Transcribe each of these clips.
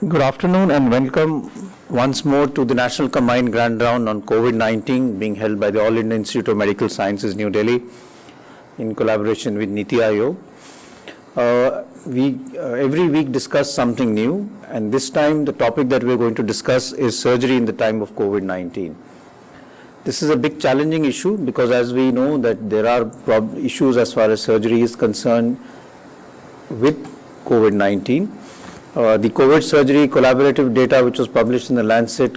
Good afternoon and welcome once more to the National Combined Grand Round on COVID-19 being held by the All India Institute of Medical Sciences, New Delhi in collaboration with Niti Aayog. We every week discuss something new, and this time the topic that we're going to discuss is surgery in the time of COVID-19. This is a big challenging issue because as we know that there are issues as far as surgery is concerned with COVID-19. The COVID surgery collaborative data, which was published in the Lancet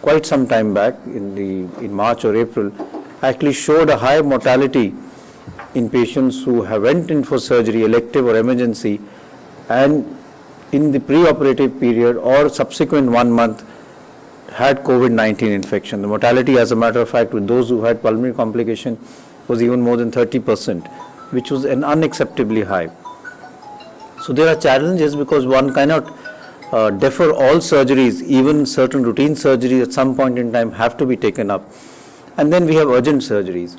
quite some time back in March or April, actually showed a high mortality in patients who have went in for surgery, elective or emergency, and in the pre-operative period or subsequent 1 month had COVID-19 infection. The mortality, as a matter of fact, with those who had pulmonary complication was even more than 30%, which was an unacceptably high. So there are challenges because one cannot defer all surgeries, even certain routine surgeries at some point in time have to be taken up. And then we have urgent surgeries.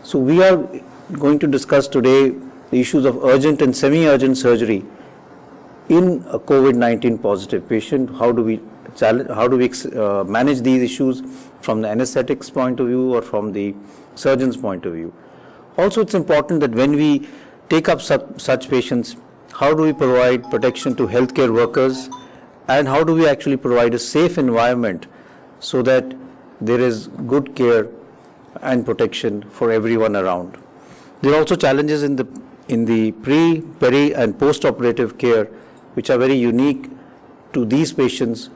So we are going to discuss today the issues of urgent and semi-urgent surgery in a COVID-19 positive patient. How do we manage these issues from the anesthetics point of view or from the surgeon's point of view? Also, it's important that when we take up such patients, how do we provide protection to healthcare workers, and how do we actually provide a safe environment so that there is good care and protection for everyone around? There are also challenges in the pre, peri and post-operative care which are very unique to these patients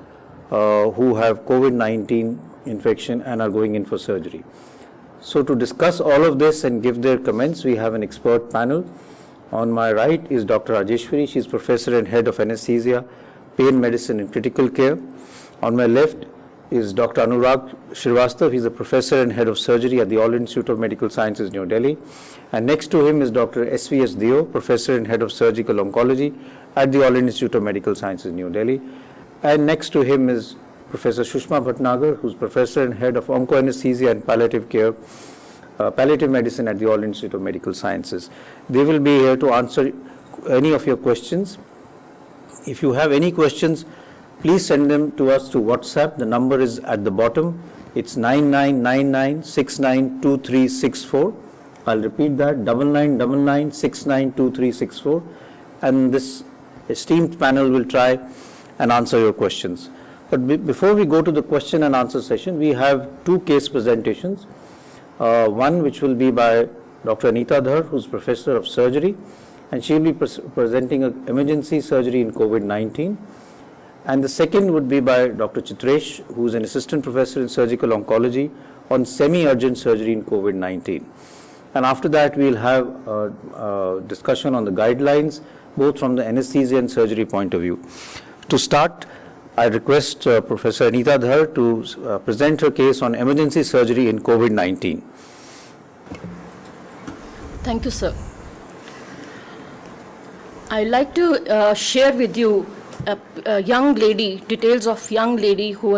who have COVID-19 infection and are going in for surgery. So to discuss all of this and give their comments, we have an expert panel. On my right is Dr. Rajeshwari. She is Professor and Head of Anesthesia, Pain Medicine and Critical Care. On my left is Dr. Anurag Shrivastava. He is a Professor and Head of Surgery at the All India Institute of Medical Sciences, New Delhi. And next to him is Dr. S.V.S. Deo, Professor and Head of Surgical Oncology at the All India Institute of Medical Sciences, New Delhi. And next to him is Professor Sushma Bhatnagar, who is Professor and Head of Oncoanesthesia and Palliative Care, Palliative Medicine at the All India Institute of Medical Sciences. They will be here to answer any of your questions. If you have any questions, please send them to us through WhatsApp. The number is at the bottom. It's 9999692364. I'll repeat that, 9999692364. And this esteemed panel will try and answer your questions. But before we go to the question and answer session, we have two case presentations. One which will be by Dr. Anita Dhar, who is Professor of Surgery, and she will be presenting an emergency surgery in COVID-19. And the second would be by Dr. Chitresh, who is an Assistant Professor in Surgical Oncology on semi-urgent surgery in COVID-19. And after that, we will have a discussion on the guidelines, both from the anesthesia and surgery point of view. To start, I request Professor Anita Dhar to present her case on emergency surgery in COVID-19. Thank you, sir. I'd like to share with you a young lady, details of young lady who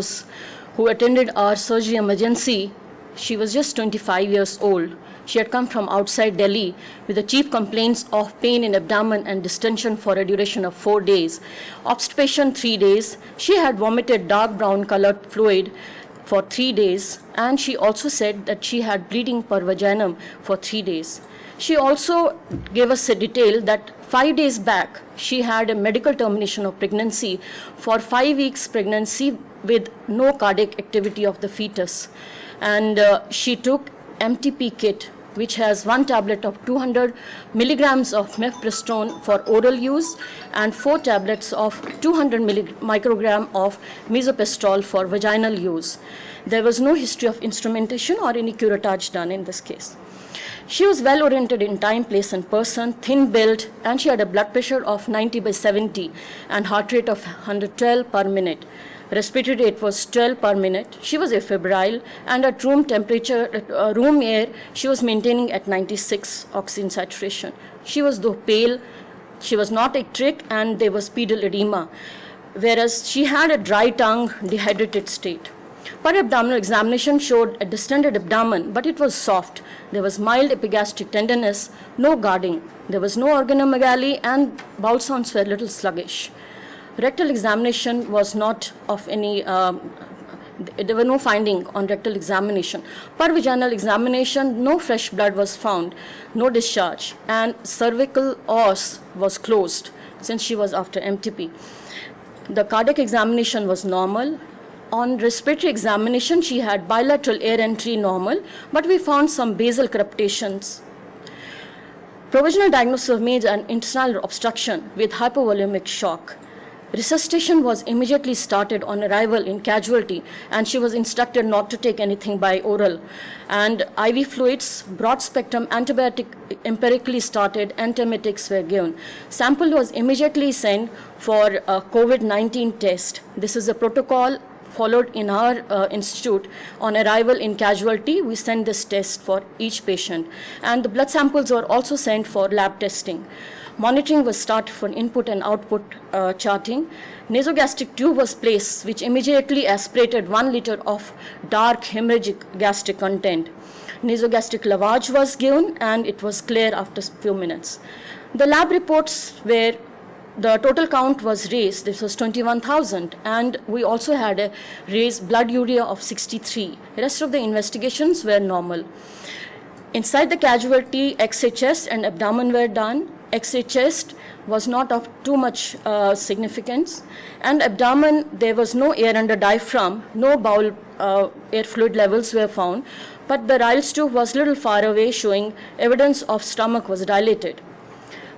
attended our surgery emergency. She was just 25 years old. She had come from outside Delhi with the chief complaints of pain in abdomen and distension for a duration of 4 days. Obstipation 3 days. She had vomited dark brown colored fluid for 3 days, and she also said that she had bleeding per vaginum for 3 days. She also gave us a detail that 5 days back she had a medical termination of pregnancy for 5 weeks pregnancy with no cardiac activity of the fetus, and she took MTP kit, which has 1 tablet of 200 milligrams of mifepristone for oral use and 4 tablets of 200 microgram of misoprostol for vaginal use. There was no history of instrumentation or any curettage done in this case. She was well oriented in time, place and person, thin built, and she had a blood pressure of 90/70 and heart rate of 112 per minute. Respiratory rate was 12 per minute. She was afebrile, and at room temperature, room air, she was maintaining at 96 oxygen saturation. She was though pale, she was not icteric, and there was pedal edema, whereas she had a dry tongue, dehydrated state. Periabdominal examination showed a distended abdomen, but it was soft. There was mild epigastric tenderness, no guarding. There was no organomegaly, and bowel sounds were a little sluggish. Rectal examination was not of any, there were no finding on rectal examination. Per vaginal examination, no fresh blood was found, no discharge, and cervical os was closed since she was after MTP. The cardiac examination was normal. On respiratory examination, she had bilateral air entry normal, but we found some basal crepitations. Provisional diagnosis was made an intestinal obstruction with hypovolemic shock. Resuscitation was immediately started on arrival in casualty, and she was instructed not to take anything by oral. And IV fluids, broad spectrum antibiotic empirically started, antiemetics were given. Sample was immediately sent for a COVID-19 test. This is a protocol followed in our institute. On arrival in casualty, we send this test for each patient. And the blood samples were also sent for lab testing. Monitoring was started for input and output charting. Nasogastric tube was placed, which immediately aspirated 1 liter of dark hemorrhagic gastric content. Nasogastric lavage was given, and it was clear after a few minutes. The lab reports were the total count was raised, this was 21,000, and we also had a raised blood urea of 63. The rest of the investigations were normal. Inside the casualty, X-ray chest and abdomen were done. X-ray chest was not of too much significance. And abdomen, there was no air under diaphragm, no bowel air fluid levels were found, but the Ryle's tube was little far away, showing evidence of stomach was dilated.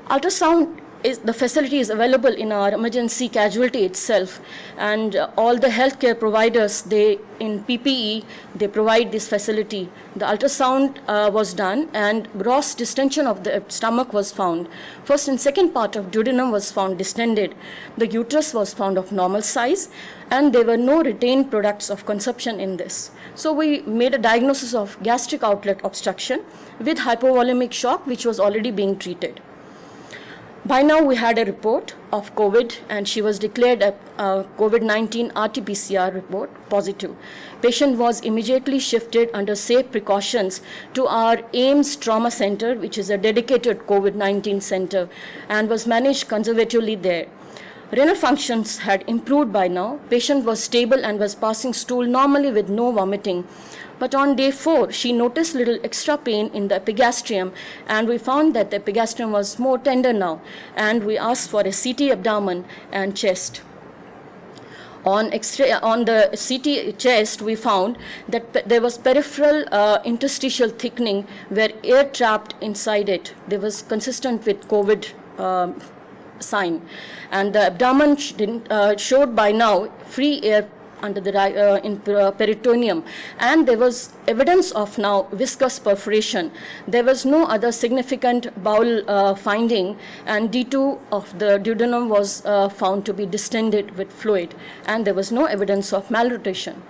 Ultrasound the facility is available in our emergency casualty itself, and all the healthcare providers, they in PPE, they provide this facility. The ultrasound was done, and gross distension of the stomach was found. First and second part of duodenum was found distended. The uterus was found of normal size, and there were no retained products of consumption in this. So we made a diagnosis of gastric outlet obstruction with hypovolemic shock, which was already being treated. By now, we had a report of COVID, and she was declared a COVID-19 RT-PCR report positive. Patient was immediately shifted under safe precautions to our AIMS Trauma Center, which is a dedicated COVID-19 center, and was managed conservatively there. Renal functions had improved by now. Patient was stable and was passing stool normally with no vomiting. But on day 4, she noticed little extra pain in the epigastrium, and we found that the epigastrium was more tender now, and we asked for a CT abdomen and chest. On the CT chest, we found that there was peripheral interstitial thickening where air trapped inside it. They was consistent with COVID sign. And the abdomen showed by now free air under the peritoneum, and there was evidence of now viscous perforation. There was no other significant bowel finding, and D2 of the duodenum was found to be distended with fluid, and there was no evidence of malnutrition.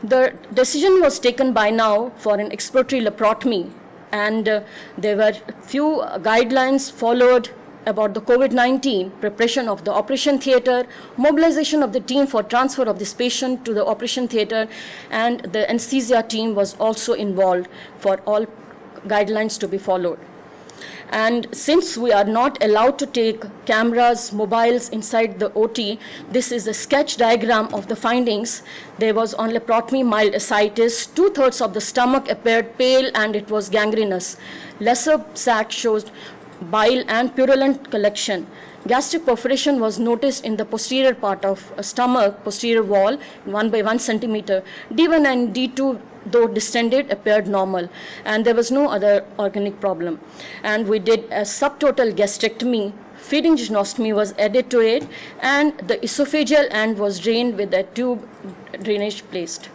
The decision was taken by now for an exploratory laparotomy, and there were few guidelines followed about the COVID-19, preparation of the operation theater, mobilization of the team for transfer of this patient to the operation theater, and the anesthesia team was also involved for all guidelines to be followed. And since we are not allowed to take cameras, mobiles inside the OT, this is a sketch diagram of the findings. There was on laparotomy mild ascites, 2/3 of the stomach appeared pale and it was gangrenous. Lesser sac shows bile and purulent collection. Gastric perforation was noticed in the posterior part of stomach, posterior wall, 1 by 1 centimeter. D1 and D2, though distended, appeared normal, and there was no other organic problem. And we did a subtotal gastrectomy. Feeding gynostomy was added to it, and the esophageal end was drained with a tube drainage placed.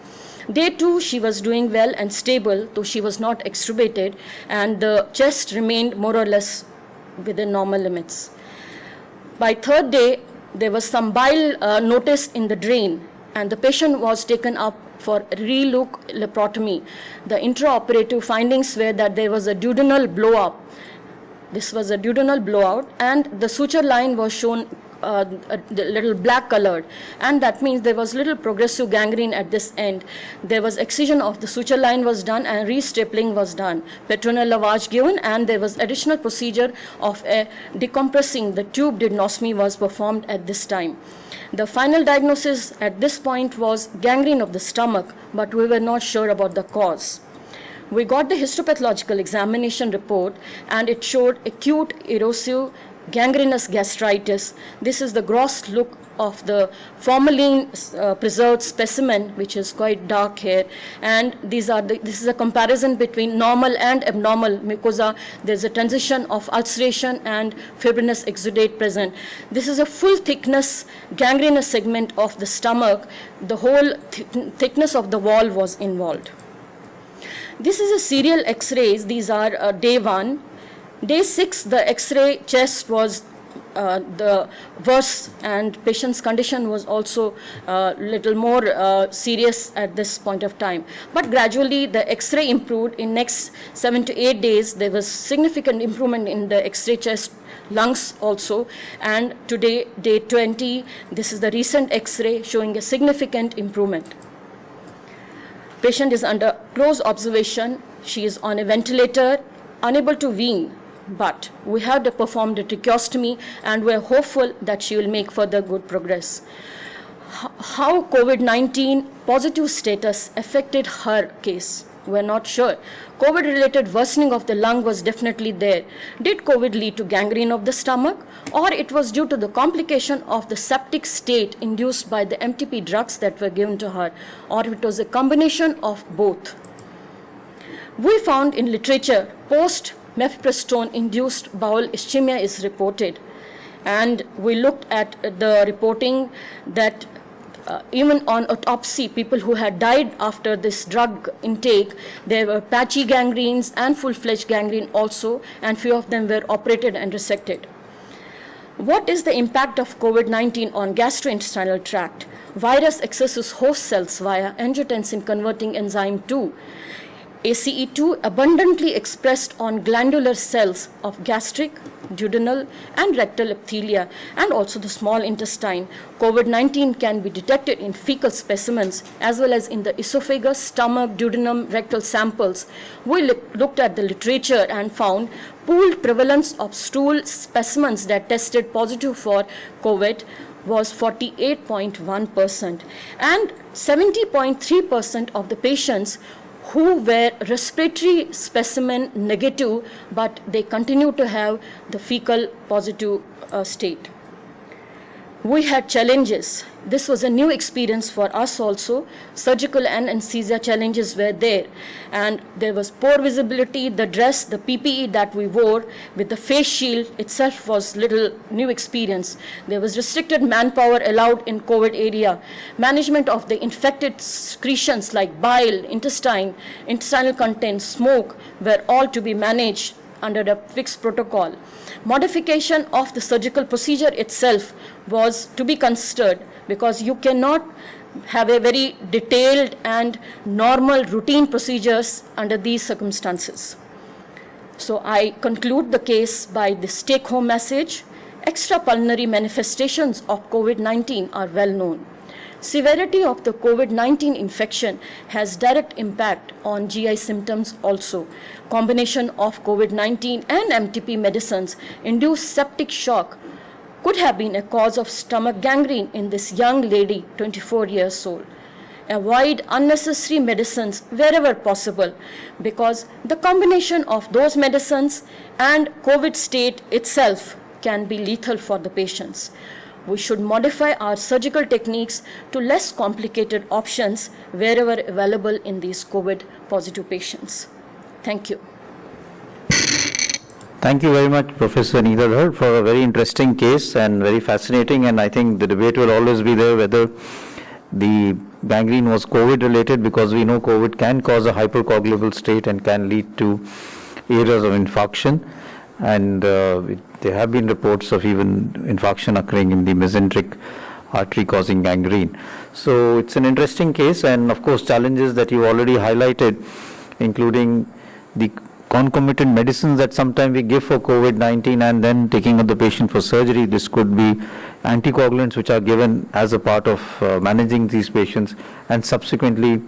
Day 2, she was doing well and stable, though she was not extubated, and the chest remained more or less within normal limits. By 3rd day, there was some bile noticed in the drain, and the patient was taken up for relook laparotomy. The intraoperative findings were that there was a duodenal blow-up. This was a duodenal blowout, and the suture line was shown the little black colored, and that means there was little progressive gangrene at this end. There was excision of the suture line was done and restapling was done, peritoneal lavage given, and there was additional procedure of decompressing the tube didnoscopy was performed at this time. The final diagnosis at this point was gangrene of the stomach, but we were not sure about the cause. We got the histopathological examination report, and it showed acute erosive gangrenous gastritis. This is the gross look of the formalin preserved specimen, which is quite dark here, and this is a comparison between normal and abnormal mucosa. There's a transition of ulceration and fibrinous exudate present. This is a full thickness gangrenous segment of the stomach. The whole thickness of the wall was involved. This is a serial x-rays. These are day 1. Day 6, the x-ray chest was the worse, and patient's condition was also little more serious at this point of time. But gradually the x-ray improved. In next 7 to 8 days, there was significant improvement in the x-ray chest, lungs also, and today, day 20, this is the recent x-ray showing a significant improvement. Patient is under close observation. She is on a ventilator, unable to wean, but we have to perform the tracheostomy, and we're hopeful that she will make further good progress. How COVID-19 positive status affected her case, we're not sure. COVID-related worsening of the lung was definitely there. Did COVID lead to gangrene of the stomach, or it was due to the complication of the septic state induced by the MTP drugs that were given to her, or it was a combination of both? We found in literature post-mifepristone induced bowel ischemia is reported, and we looked at the reporting that even on autopsy, people who had died after this drug intake, there were patchy gangrenes and full-fledged gangrene also, and few of them were operated and resected. What is the impact of COVID-19 on gastrointestinal tract? Virus accesses host cells via angiotensin-converting enzyme 2. ACE2 abundantly expressed on glandular cells of gastric, duodenal, and rectal epithelia, and also the small intestine. COVID-19 can be detected in fecal specimens as well as in the esophagus, stomach, duodenum, rectal samples. We looked at the literature and found pooled prevalence of stool specimens that tested positive for COVID was 48.1%, and 70.3% of the patients who were respiratory specimen negative, but they continue to have the fecal positive state. We had challenges. This was a new experience for us also. Surgical and anesthesia challenges were there, and there was poor visibility. The dress, the PPE that we wore with the face shield itself was little new experience. There was restricted manpower allowed in COVID area. Management of the infected secretions like bile, intestinal content, smoke were all to be managed under the fixed protocol. Modification of the surgical procedure itself was to be considered, because you cannot have a very detailed and normal routine procedures under these circumstances. So I conclude the case by this take-home message. Extrapulmonary manifestations of COVID-19 are well known. Severity of the COVID-19 infection has direct impact on GI symptoms also. Combination of COVID-19 and MTP medicines induced septic shock could have been a cause of stomach gangrene in this young lady, 24 years old. Avoid unnecessary medicines wherever possible, because the combination of those medicines and COVID state itself can be lethal for the patients. We should modify our surgical techniques to less complicated options wherever available in these COVID positive patients. Thank you. Thank you very much, Professor Needhar, for a very interesting case and very fascinating. And I think the debate will always be there whether the gangrene was COVID related, because we know COVID can cause a hypercoagulable state and can lead to areas of infarction. And there have been reports of even infarction occurring in the mesenteric artery causing gangrene. So it's an interesting case, and of course challenges that you already highlighted, including the concomitant medicines that sometimes we give for COVID-19 and then taking up the patient for surgery. This could be anticoagulants which are given as a part of managing these patients, and subsequently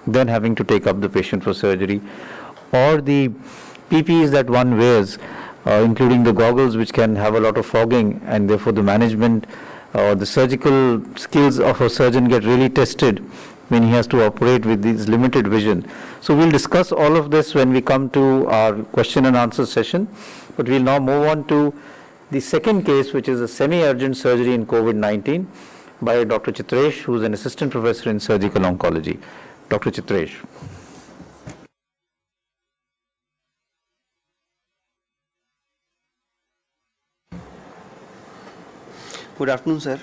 then having to take up the patient for surgery, or the PPEs that one wears, including the goggles, which can have a lot of fogging, and therefore the management or the surgical skills of a surgeon get really tested when he has to operate with this limited vision. So we'll discuss all of this when we come to our question and answer session, but we'll now move on to the second case, which is a semi-urgent surgery in COVID-19 by Dr. Chitresh, who is an assistant professor in surgical oncology. Dr. Chitresh. Good afternoon, sir.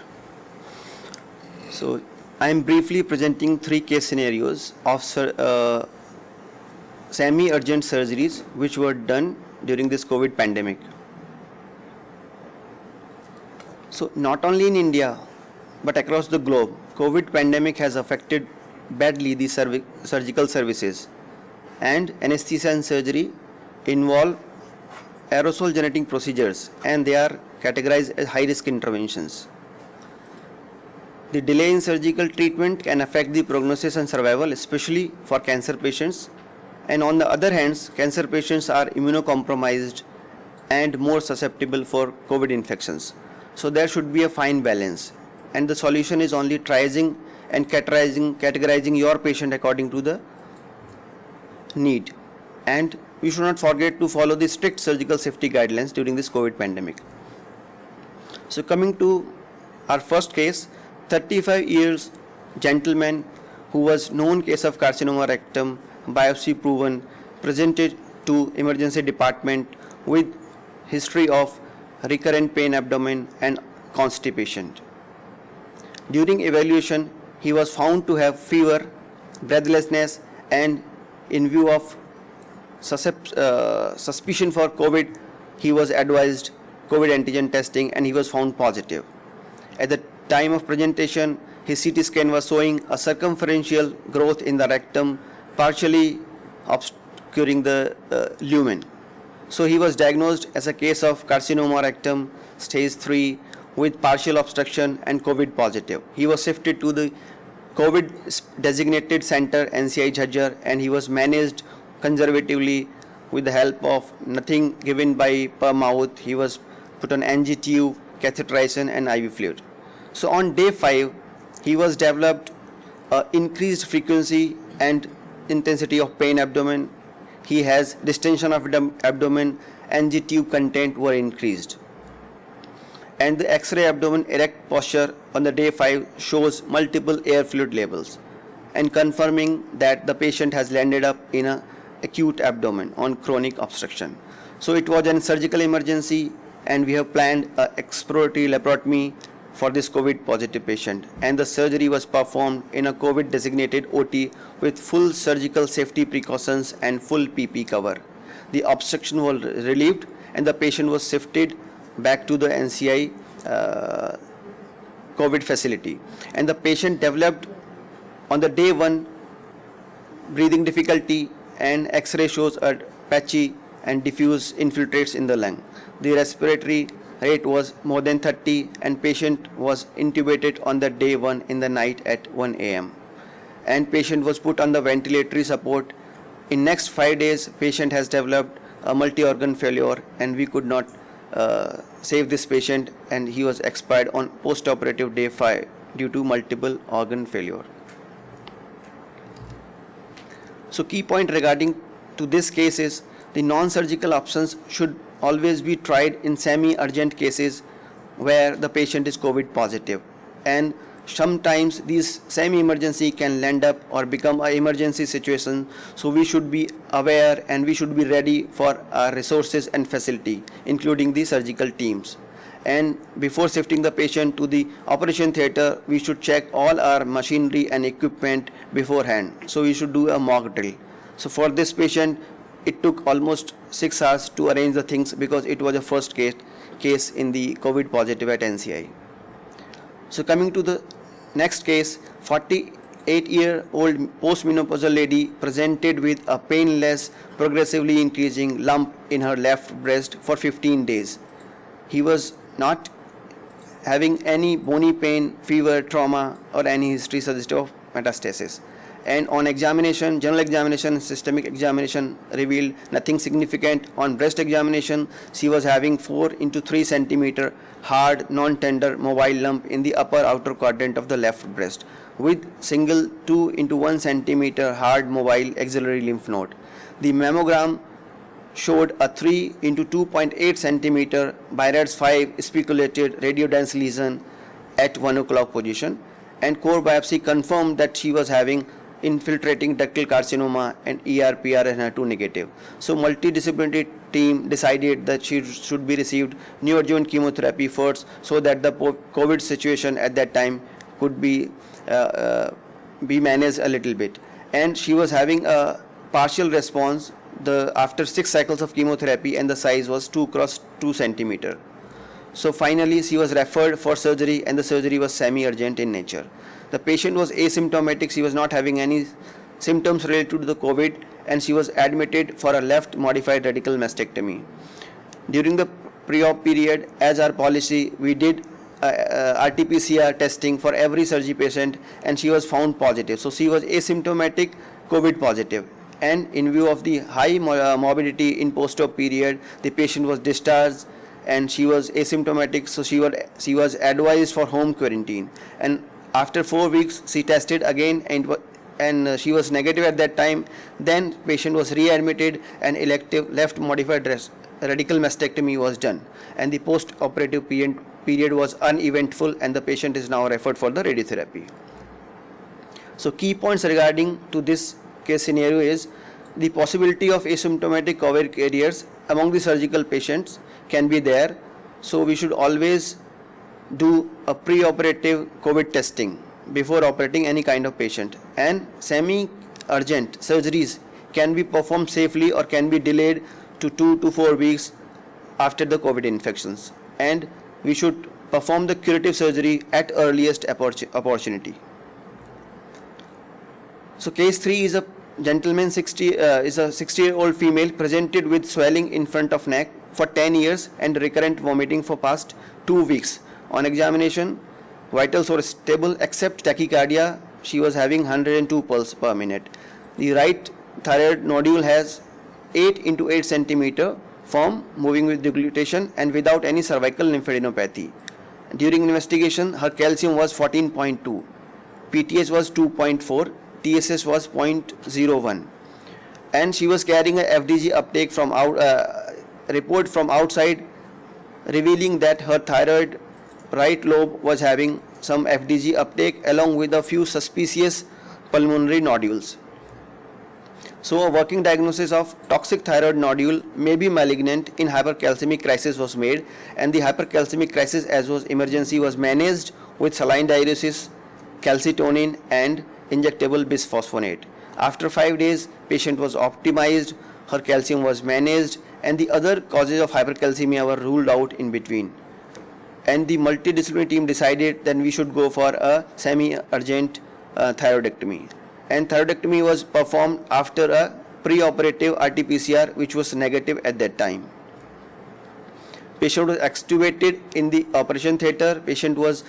So, I am briefly presenting 3 case scenarios of semi-urgent surgeries which were done during this COVID pandemic. So, not only in India, but across the globe, COVID pandemic has affected badly the surgical services, and anesthesia and surgery involve aerosol generating procedures, and they are categorized as high-risk interventions. The delay in surgical treatment can affect the prognosis and survival, especially for cancer patients. And on the other hand, cancer patients are immunocompromised and more susceptible for COVID infections. So there should be a fine balance. And the solution is only triaging and categorizing your patient according to the need. And we should not forget to follow the strict surgical safety guidelines during this COVID pandemic. So coming to our first case, 35 years gentleman who was known case of carcinoma rectum, biopsy proven, presented to emergency department with history of recurrent pain abdomen and constipation. During evaluation, he was found to have fever, breathlessness, and in view of suspicion for COVID, he was advised COVID antigen testing and he was found positive. At the time of presentation, his CT scan was showing a circumferential growth in the rectum, partially obscuring the lumen. So he was diagnosed as a case of carcinoma rectum stage 3 with partial obstruction and COVID positive. He was shifted to the COVID designated center NCI Jhajjar, and he was managed conservatively with the help of nothing given by per mouth. He was put on NG tube, catheterization and IV fluid. So on day 5, he was developed increased frequency and intensity of pain abdomen. He has distension of abdomen, NG tube content were increased. And the X-ray abdomen erect posture on the day 5 shows multiple air fluid levels and confirming that the patient has landed up in a acute abdomen on chronic obstruction. So it was a surgical emergency, and we have planned an exploratory laparotomy for this COVID positive patient, and the surgery was performed in a COVID designated OT with full surgical safety precautions and full PP cover. The obstruction was relieved and the patient was shifted back to the NCI COVID facility, and the patient developed on the day 1 breathing difficulty, and X-ray shows a patchy and diffuse infiltrates in the lung. The respiratory rate was more than 30, and patient was intubated on the day 1 in the night at 1 a.m. and patient was put on the ventilatory support. In next 5 days, patient has developed a multi-organ failure, and we could not save this patient, and he was expired on post-operative day 5 due to multiple organ failure. So key point regarding to this case is the non-surgical options should always be tried in semi-urgent cases where the patient is COVID positive, and sometimes these semi-emergency can land up or become an emergency situation. So we should be aware and we should be ready for our resources and facility, including the surgical teams. And before shifting the patient to the operation theatre, we should check all our machinery and equipment beforehand. So we should do a mock drill. So for this patient, it took almost 6 hours to arrange the things because it was a first case in the COVID positive at NCI. So coming to the next case, 48-year-old postmenopausal lady presented with a painless, progressively increasing lump in her left breast for 15 days. He was not having any bony pain, fever, trauma, or any history suggestive of metastasis. And on examination, general examination, systemic examination revealed nothing significant. On breast examination, she was having 4 into 3 centimeter hard, non-tender, mobile lump in the upper outer quadrant of the left breast, with single 2 into 1 centimeter hard, mobile axillary lymph node. The mammogram showed a 3 into 2.8 centimeter BIRADS 5 speculated radiodense lesion at 1 o'clock position, and core biopsy confirmed that she was having infiltrating ductal carcinoma and ER/PR/HER2 negative. So multidisciplinary team decided that she should be received neoadjuvant chemotherapy first, so that the COVID situation at that time could be managed a little bit. And she was having a partial response after 6 cycles of chemotherapy, and the size was 2 × 2 centimeter. So finally she was referred for surgery, and the surgery was semi-urgent in nature. The patient was asymptomatic, she was not having any symptoms related to the COVID, and she was admitted for a left modified radical mastectomy. During the pre-op period, as our policy, we did RT-PCR testing for every surgery patient, and she was found positive. So she was asymptomatic, COVID positive. And in view of the high morbidity in post-op period, the patient was discharged and she was asymptomatic, so she was advised for home quarantine. And after 4 weeks, she tested again and she was negative at that time. Then patient was readmitted and elective left modified radical mastectomy was done. And the post-operative period was uneventful, and the patient is now referred for the radiotherapy. So key points regarding to this case scenario is the possibility of asymptomatic COVID carriers among the surgical patients can be there. So we should always do a pre-operative COVID testing before operating any kind of patient. And semi-urgent surgeries can be performed safely or can be delayed to 2 to 4 weeks after the COVID infections. And we should perform the curative surgery at earliest opportunity. So case 3 is a gentleman, is a 60-year-old female presented with swelling in front of neck for 10 years and recurrent vomiting for past 2 weeks. On examination, vitals were stable except tachycardia. She was having 102 pulse per minute. The right thyroid nodule has 8 into 8 centimeter form, moving with deglutition and without any cervical lymphadenopathy. During investigation, her calcium was 14.2, PTH was 2.4, TSS was 0.01, and she was carrying a FDG uptake from report from outside revealing that her thyroid right lobe was having some FDG uptake along with a few suspicious pulmonary nodules. So a working diagnosis of toxic thyroid nodule may be malignant in hypercalcemic crisis was made, and the hypercalcemic crisis as was emergency was managed with saline diuresis, calcitonin and injectable bisphosphonate. After 5 days, patient was optimized, her calcium was managed, and the other causes of hypercalcemia were ruled out in between. And the multidisciplinary team decided then we should go for a semi-urgent thyroidectomy. And thyroidectomy was performed after a pre-operative RT-PCR which was negative at that time. Patient was extubated in the operation theatre. Patient was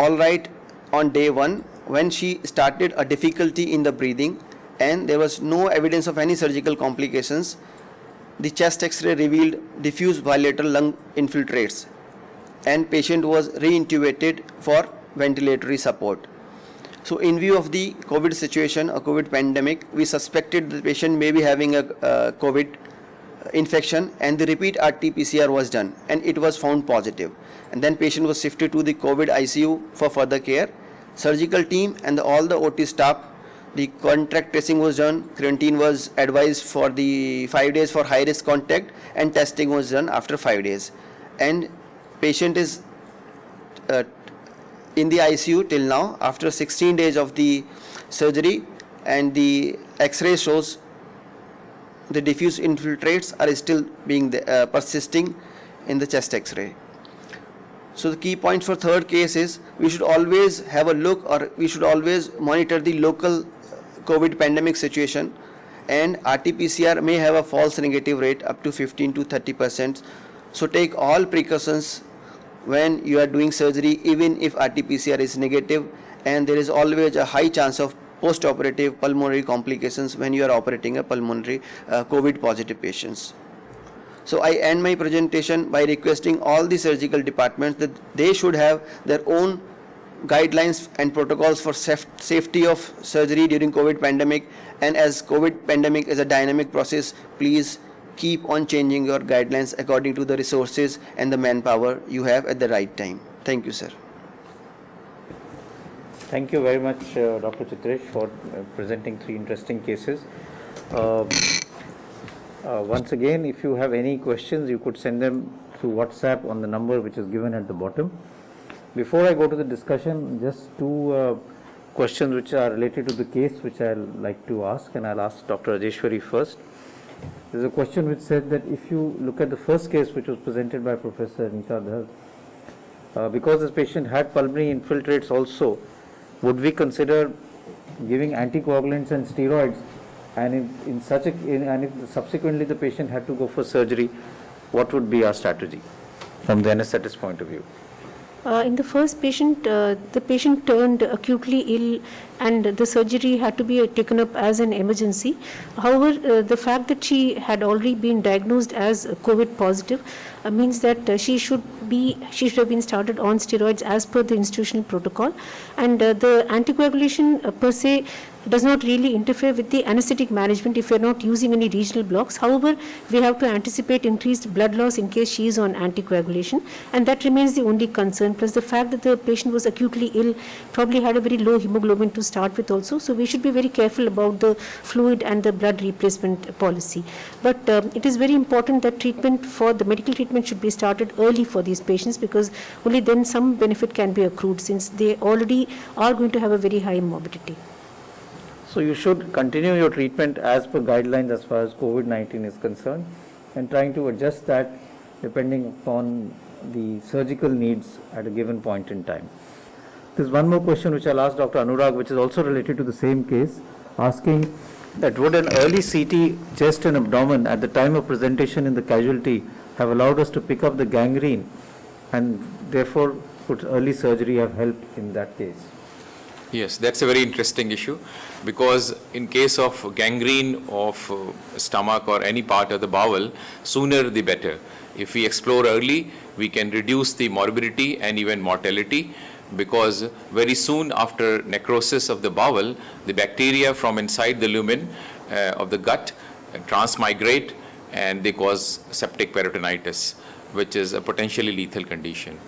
all right on day 1 when she started a difficulty in the breathing, and there was no evidence of any surgical complications. The chest X-ray revealed diffuse bilateral lung infiltrates, and patient was re-intubated for ventilatory support. So in view of the COVID situation, a COVID pandemic, we suspected the patient may be having a COVID infection, and the repeat RT-PCR was done and it was found positive. And then patient was shifted to the COVID ICU for further care. Surgical team and all the OT staff, the contact tracing was done, quarantine was advised for the 5 days for high risk contact, and testing was done after 5 days. And patient is in the ICU till now after 16 days of the surgery, and the X-ray shows the diffuse infiltrates are still being persisting in the chest X-ray. So the key points for third case is we should always have a look, or we should always monitor the local COVID pandemic situation, and RT-PCR may have a false negative rate up to 15 to 30%. So take all precautions when you are doing surgery, even if RT-PCR is negative, and there is always a high chance of post-operative pulmonary complications when you are operating a pulmonary COVID positive patients. So I end my presentation by requesting all the surgical departments that they should have their own guidelines and protocols for safety of surgery during COVID pandemic, and as COVID pandemic is a dynamic process, please keep on changing your guidelines according to the resources and the manpower you have at the right time. Thank you, sir. Thank you very much, Dr. Chitresh, for presenting 3 interesting cases. Once again, if you have any questions, you could send them through WhatsApp on the number which is given at the bottom. Before I go to the discussion, just 2 questions which are related to the case which I'll like to ask, and I'll ask Dr. Rajeshwari first. There's a question which said that if you look at the first case which was presented by Professor Anita Dhar, because this patient had pulmonary infiltrates also, would we consider giving anticoagulants and steroids, and if subsequently the patient had to go for surgery, what would be our strategy from the anesthetist point of view? In the first patient, the patient turned acutely ill and the surgery had to be taken up as an emergency. However, the fact that she had already been diagnosed as COVID positive means that she should have been started on steroids as per the institutional protocol, and the anticoagulation per se does not really interfere with the anesthetic management if we are not using any regional blocks. However, we have to anticipate increased blood loss in case she is on anticoagulation, and that remains the only concern, plus the fact that the patient was acutely ill, probably had a very low hemoglobin to start with also, so we should be very careful about the fluid and the blood replacement policy. But it is very important that the medical treatment should be started early for these patients, because only then some benefit can be accrued, since they already are going to have a very high morbidity. So you should continue your treatment as per guidelines as far as COVID-19 is concerned, and trying to adjust that depending upon the surgical needs at a given point in time. There's one more question which I'll ask Dr. Anurag, which is also related to the same case, asking that would an early CT chest and abdomen at the time of presentation in the casualty have allowed us to pick up the gangrene, and therefore would early surgery have helped in that case? Yes, that's a very interesting issue, because in case of gangrene of stomach or any part of the bowel, sooner the better. If we explore early, we can reduce the morbidity and even mortality, because very soon after necrosis of the bowel, the bacteria from inside the lumen of the gut transmigrate and they cause septic peritonitis, which is a potentially lethal condition.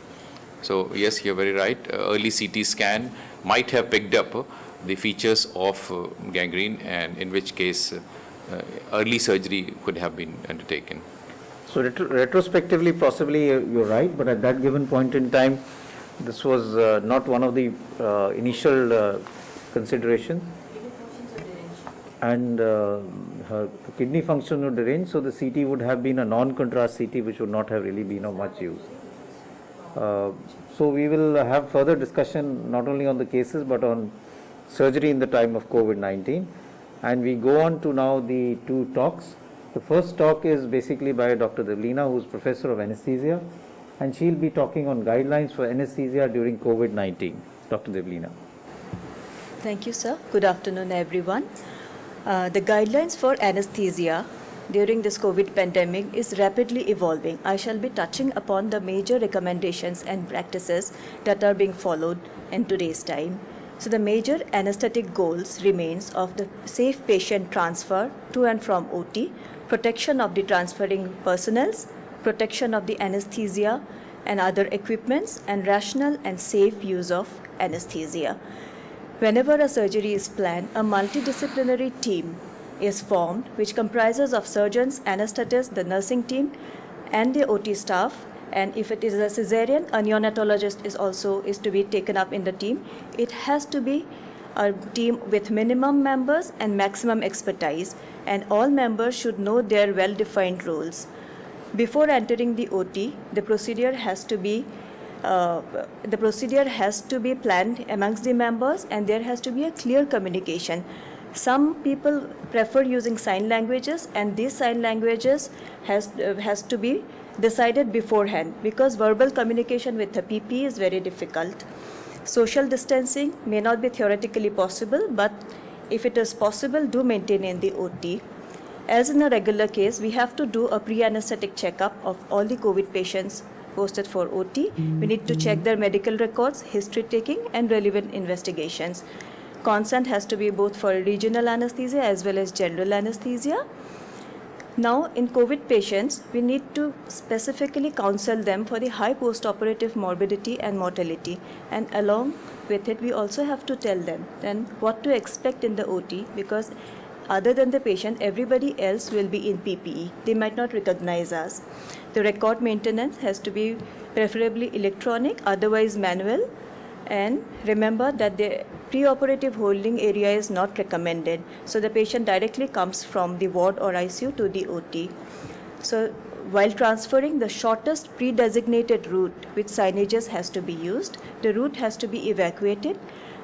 So yes, you're very right. Early CT scan might have picked up the features of gangrene, and in which case early surgery could have been undertaken. So retrospectively, possibly you're right, but at that given point in time, this was not one of the initial considerations. And her kidney function would deranged, so the CT would have been a non-contrast CT, which would not have really been of much use. So we will have further discussion not only on the cases but on surgery in the time of COVID-19. And we go on to now the 2 talks. The first talk is basically by Dr. Devleena, who is Professor of Anesthesia, and she'll be talking on guidelines for anesthesia during COVID-19. Dr. Devleena. Thank you, sir. Good afternoon, everyone. The guidelines for anesthesia during this COVID pandemic is rapidly evolving. I shall be touching upon the major recommendations and practices that are being followed in today's time. So the major anesthetic goals remains of the safe patient transfer to and from OT, protection of the transferring personnels, protection of the anesthesia and other equipments, and rational and safe use of anesthesia. Whenever a surgery is planned, a multidisciplinary team is formed, which comprises of surgeons, anesthetists, the nursing team, and the OT staff. And if it is a cesarean, a neonatologist is to be taken up in the team. It has to be a team with minimum members and maximum expertise, and all members should know their well-defined roles. Before entering the OT, the procedure has to be planned amongst the members, and there has to be a clear communication. Some people prefer using sign languages, and these sign languages has to be decided beforehand, because verbal communication with the PPE is very difficult. Social distancing may not be theoretically possible, but if it is possible, do maintain in the OT. As in a regular case, we have to do a pre-anesthetic checkup of all the COVID patients posted for OT. We need to check their medical records, history taking, and relevant investigations. Consent has to be both for regional anesthesia as well as general anesthesia. Now, in COVID patients, we need to specifically counsel them for the high post-operative morbidity and mortality. And along with it, we also have to tell them then what to expect in the OT, because other than the patient, everybody else will be in PPE. They might not recognize us. The record maintenance has to be preferably electronic, otherwise manual. And remember that the preoperative holding area is not recommended. So the patient directly comes from the ward or ICU to the OT. So while transferring, the shortest pre-designated route with signages has to be used. The route has to be evacuated,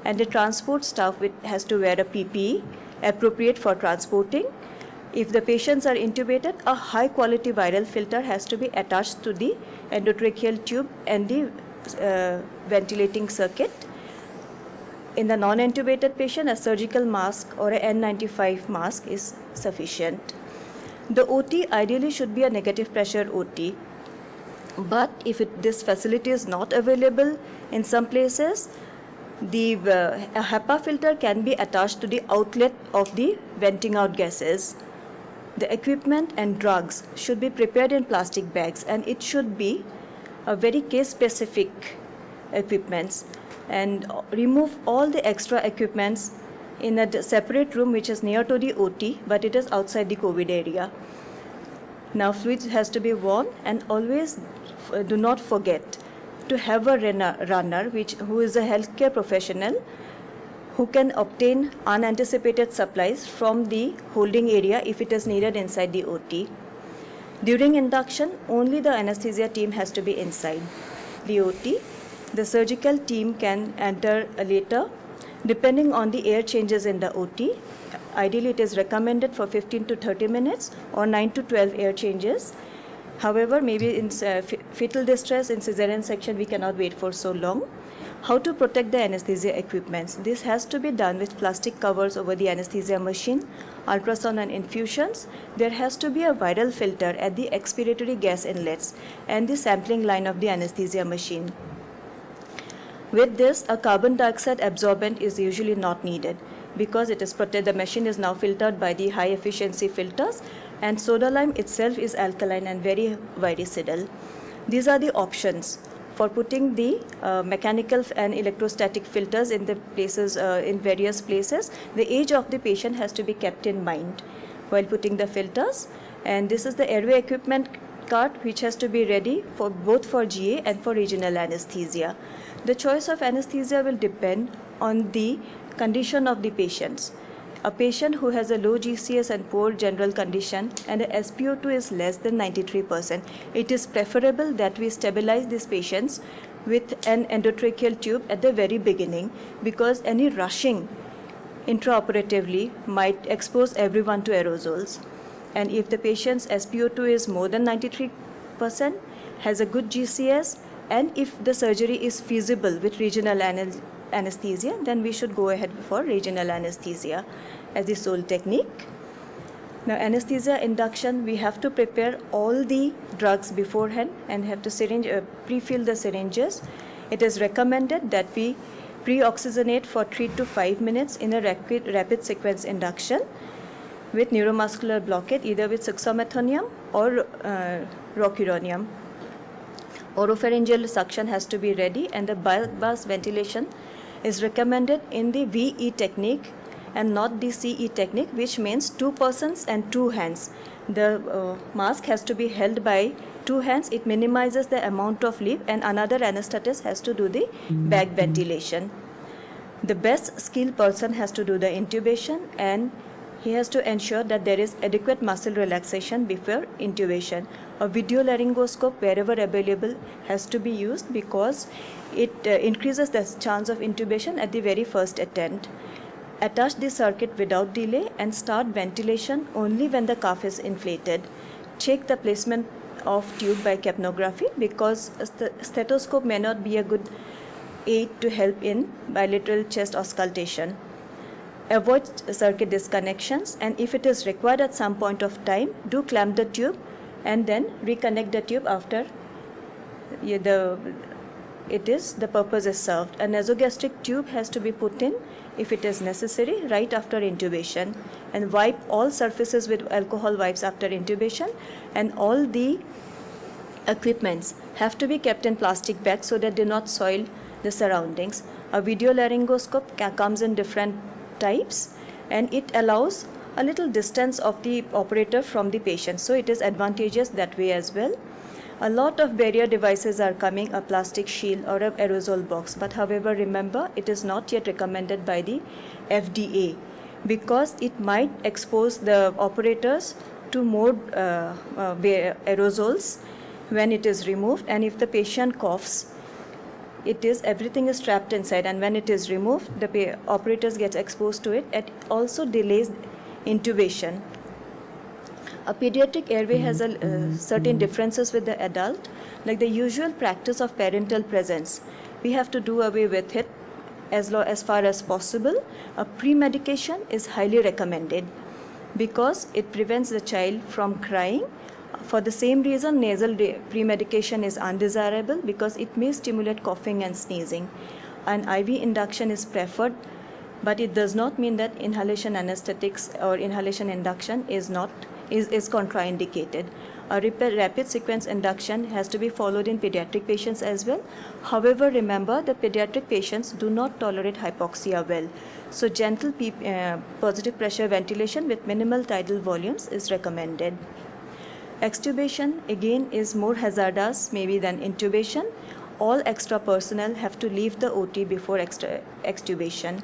and the transport staff has to wear a PPE appropriate for transporting. If the patients are intubated, a high quality viral filter has to be attached to the endotracheal tube and the ventilating circuit. In the non-intubated patient, a surgical mask or a N95 mask is sufficient. The OT ideally should be a negative pressure OT, but if this facility is not available in some places, the a HEPA filter can be attached to the outlet of the venting out gases. The equipment and drugs should be prepared in plastic bags, and it should be a very case-specific equipments, and remove all the extra equipments in a separate room which is near to the OT, but it is outside the COVID area. Now fluids has to be worn, and always do not forget to have a runner who is a healthcare professional who can obtain unanticipated supplies from the holding area if it is needed inside the OT. During induction, only the anesthesia team has to be inside the OT. The surgical team can enter later depending on the air changes in the OT. Ideally, it is recommended for 15 to 30 minutes or 9 to 12 air changes. However, maybe in fetal distress, in cesarean section, we cannot wait for so long. How to protect the anesthesia equipments? This has to be done with plastic covers over the anesthesia machine, ultrasound and infusions. There has to be a viral filter at the expiratory gas inlets and the sampling line of the anesthesia machine. With this, a carbon dioxide absorbent is usually not needed because it is protected. The machine is now filtered by the high efficiency filters, and soda lime itself is alkaline and very virucidal. These are the options for putting the mechanical and electrostatic filters in the places, in various places. The age of the patient has to be kept in mind while putting the filters. And this is the airway equipment cart which has to be ready for both for GA and for regional anesthesia. The choice of anesthesia will depend on the condition of the patients. A patient who has a low GCS and poor general condition and a SpO2 is less than 93%, it is preferable that we stabilize these patients with an endotracheal tube at the very beginning, because any rushing intraoperatively might expose everyone to aerosols. And if the patient's SpO2 is more than 93%, has a good GCS, and if the surgery is feasible with regional anesthesia, then we should go ahead for regional anesthesia as the sole technique. Now, anesthesia induction, we have to prepare all the drugs beforehand and have to pre-fill the syringes. It is recommended that we pre-oxygenate for 3 to 5 minutes in a rapid sequence induction with neuromuscular blockade, either with suxamethonium or rocuronium. Oropharyngeal suction has to be ready, and the bypass ventilation is recommended in the VE technique and not the CE technique, which means 2 persons and 2 hands. The mask has to be held by 2 hands. It minimizes the amount of leak, and another anesthetist has to do the back ventilation. The best skilled person has to do the intubation, and he has to ensure that there is adequate muscle relaxation before intubation. A video laryngoscope, wherever available, has to be used because it increases the chance of intubation at the very first attempt. Attach the circuit without delay and start ventilation only when the cuff is inflated. Check the placement of tube by capnography, because a stethoscope may not be a good aid to help in bilateral chest auscultation. Avoid circuit disconnections, and if it is required at some point of time, do clamp the tube and then reconnect the tube after the purpose is served. A nasogastric tube has to be put in if it is necessary right after intubation, and wipe all surfaces with alcohol wipes after intubation, and all the equipments have to be kept in plastic bags so that they do not soil the surroundings. A video laryngoscope comes in different types, and it allows a little distance of the operator from the patient, so it is advantageous that way as well. A lot of barrier devices are coming, a plastic shield or an aerosol box, but however, remember, it is not yet recommended by the FDA because it might expose the operators to more aerosols when it is removed, and if the patient coughs, everything is trapped inside, and when it is removed, the operators get exposed to it. It also delays intubation. A pediatric airway has certain differences with the adult, like the usual practice of parental presence. We have to do away with it as far as possible. A pre-medication is highly recommended because it prevents the child from crying. For the same reason, nasal pre-medication is undesirable because it may stimulate coughing and sneezing. An IV induction is preferred, but it does not mean that inhalation anesthetics or inhalation induction is contraindicated. A rapid sequence induction has to be followed in pediatric patients as well. However, remember, the pediatric patients do not tolerate hypoxia well. So gentle positive pressure ventilation with minimal tidal volumes is recommended. Extubation again is more hazardous maybe than intubation. All extra personnel have to leave the OT before extubation.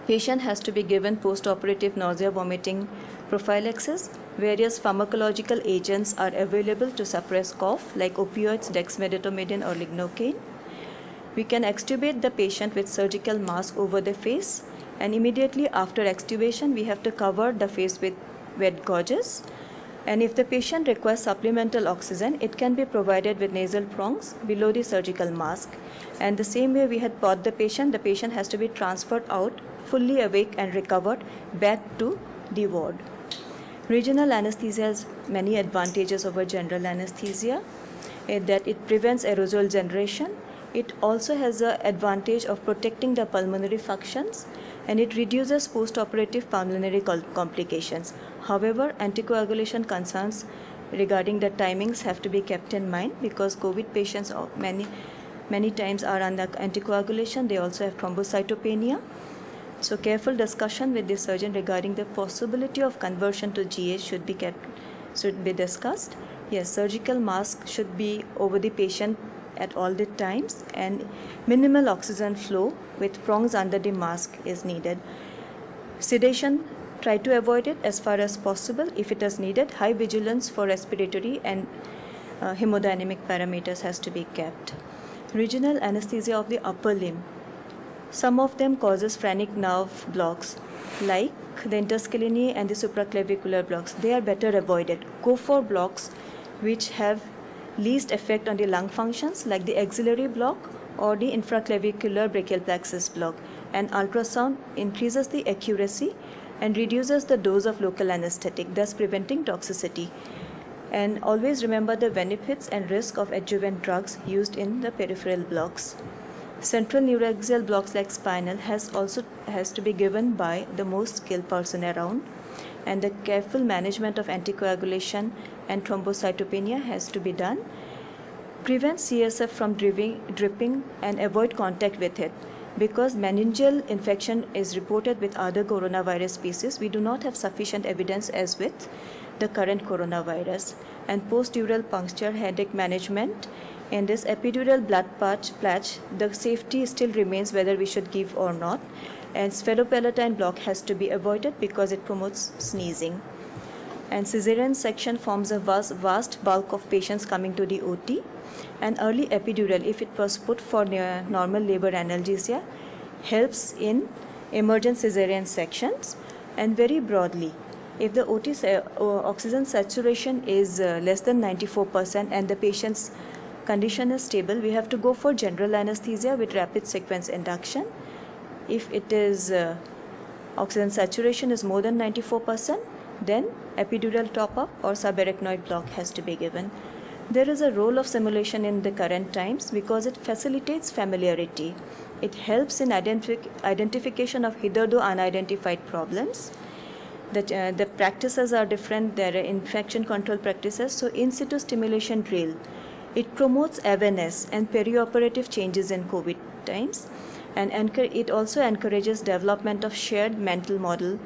Patient has to be given post-operative nausea vomiting prophylaxis. Various pharmacological agents are available to suppress cough like opioids, dexmedetomidine or lignocaine. We can extubate the patient with surgical mask over the face, and immediately after extubation we have to cover the face with wet gauze. And if the patient requires supplemental oxygen, it can be provided with nasal prongs below the surgical mask. And the same way we had bought the patient has to be transferred out fully awake and recovered back to the ward. Regional anesthesia has many advantages over general anesthesia, that it prevents aerosol generation. It also has the advantage of protecting the pulmonary functions, and it reduces post-operative pulmonary complications. However, anticoagulation concerns regarding the timings have to be kept in mind because COVID patients many times are under anticoagulation. They also have thrombocytopenia. So careful discussion with the surgeon regarding the possibility of conversion to GH should be discussed. Yes, surgical mask should be over the patient at all the times, and minimal oxygen flow with prongs under the mask is needed. Sedation, try to avoid it as far as possible. If it is needed, high vigilance for respiratory and hemodynamic parameters has to be kept. Regional anesthesia of the upper limb. Some of them causes phrenic nerve blocks like the interscalene and the supraclavicular blocks. They are better avoided. Go for blocks which have least effect on the lung functions like the axillary block or the infraclavicular brachial plexus block. And ultrasound increases the accuracy and reduces the dose of local anesthetic, thus preventing toxicity. And always remember the benefits and risk of adjuvant drugs used in the peripheral blocks. Central neuraxial blocks like spinal has to be given by the most skilled person around, and the careful management of anticoagulation and thrombocytopenia has to be done. Prevent CSF from dripping and avoid contact with it. Because meningeal infection is reported with other coronavirus species, we do not have sufficient evidence as with the current coronavirus. And post-dural puncture headache management. In this epidural blood patch, the safety still remains whether we should give or not. And sphenopalatine block has to be avoided because it promotes sneezing. And cesarean section forms a vast bulk of patients coming to the OT. And early epidural, if it was put for normal labor analgesia, helps in emergent cesarean sections. And very broadly, if the oxygen saturation is less than 94% and the patient's condition is stable, we have to go for general anesthesia with rapid sequence induction. If it is oxygen saturation is more than 94%, then epidural top-up or subarachnoid block has to be given. There is a role of simulation in the current times because it facilitates familiarity. It helps in identification of hitherto unidentified problems. The practices are different. There are infection control practices. So in situ stimulation drill, it promotes awareness and perioperative changes in COVID times, and it also encourages development of shared mental model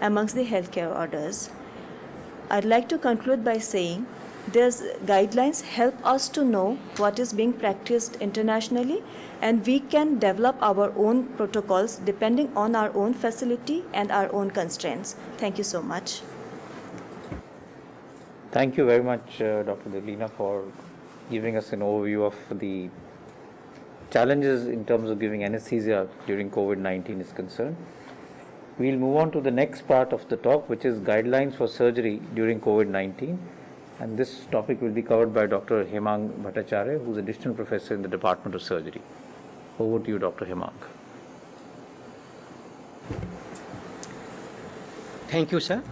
amongst the healthcare orders. I'd like to conclude by saying these guidelines help us to know what is being practiced internationally, and we can develop our own protocols depending on our own facility and our own constraints. Thank you so much. Thank you very much, Dr. Devlina, for giving us an overview of the challenges in terms of giving anesthesia during COVID-19 is concerned. We'll move on to the next part of the talk, which is guidelines for surgery during COVID-19. And this topic will be covered by Dr. Hemang Bhattacharya, who is additional professor in the Department of Surgery. Over to you, Dr. Hemang. Thank you, sir.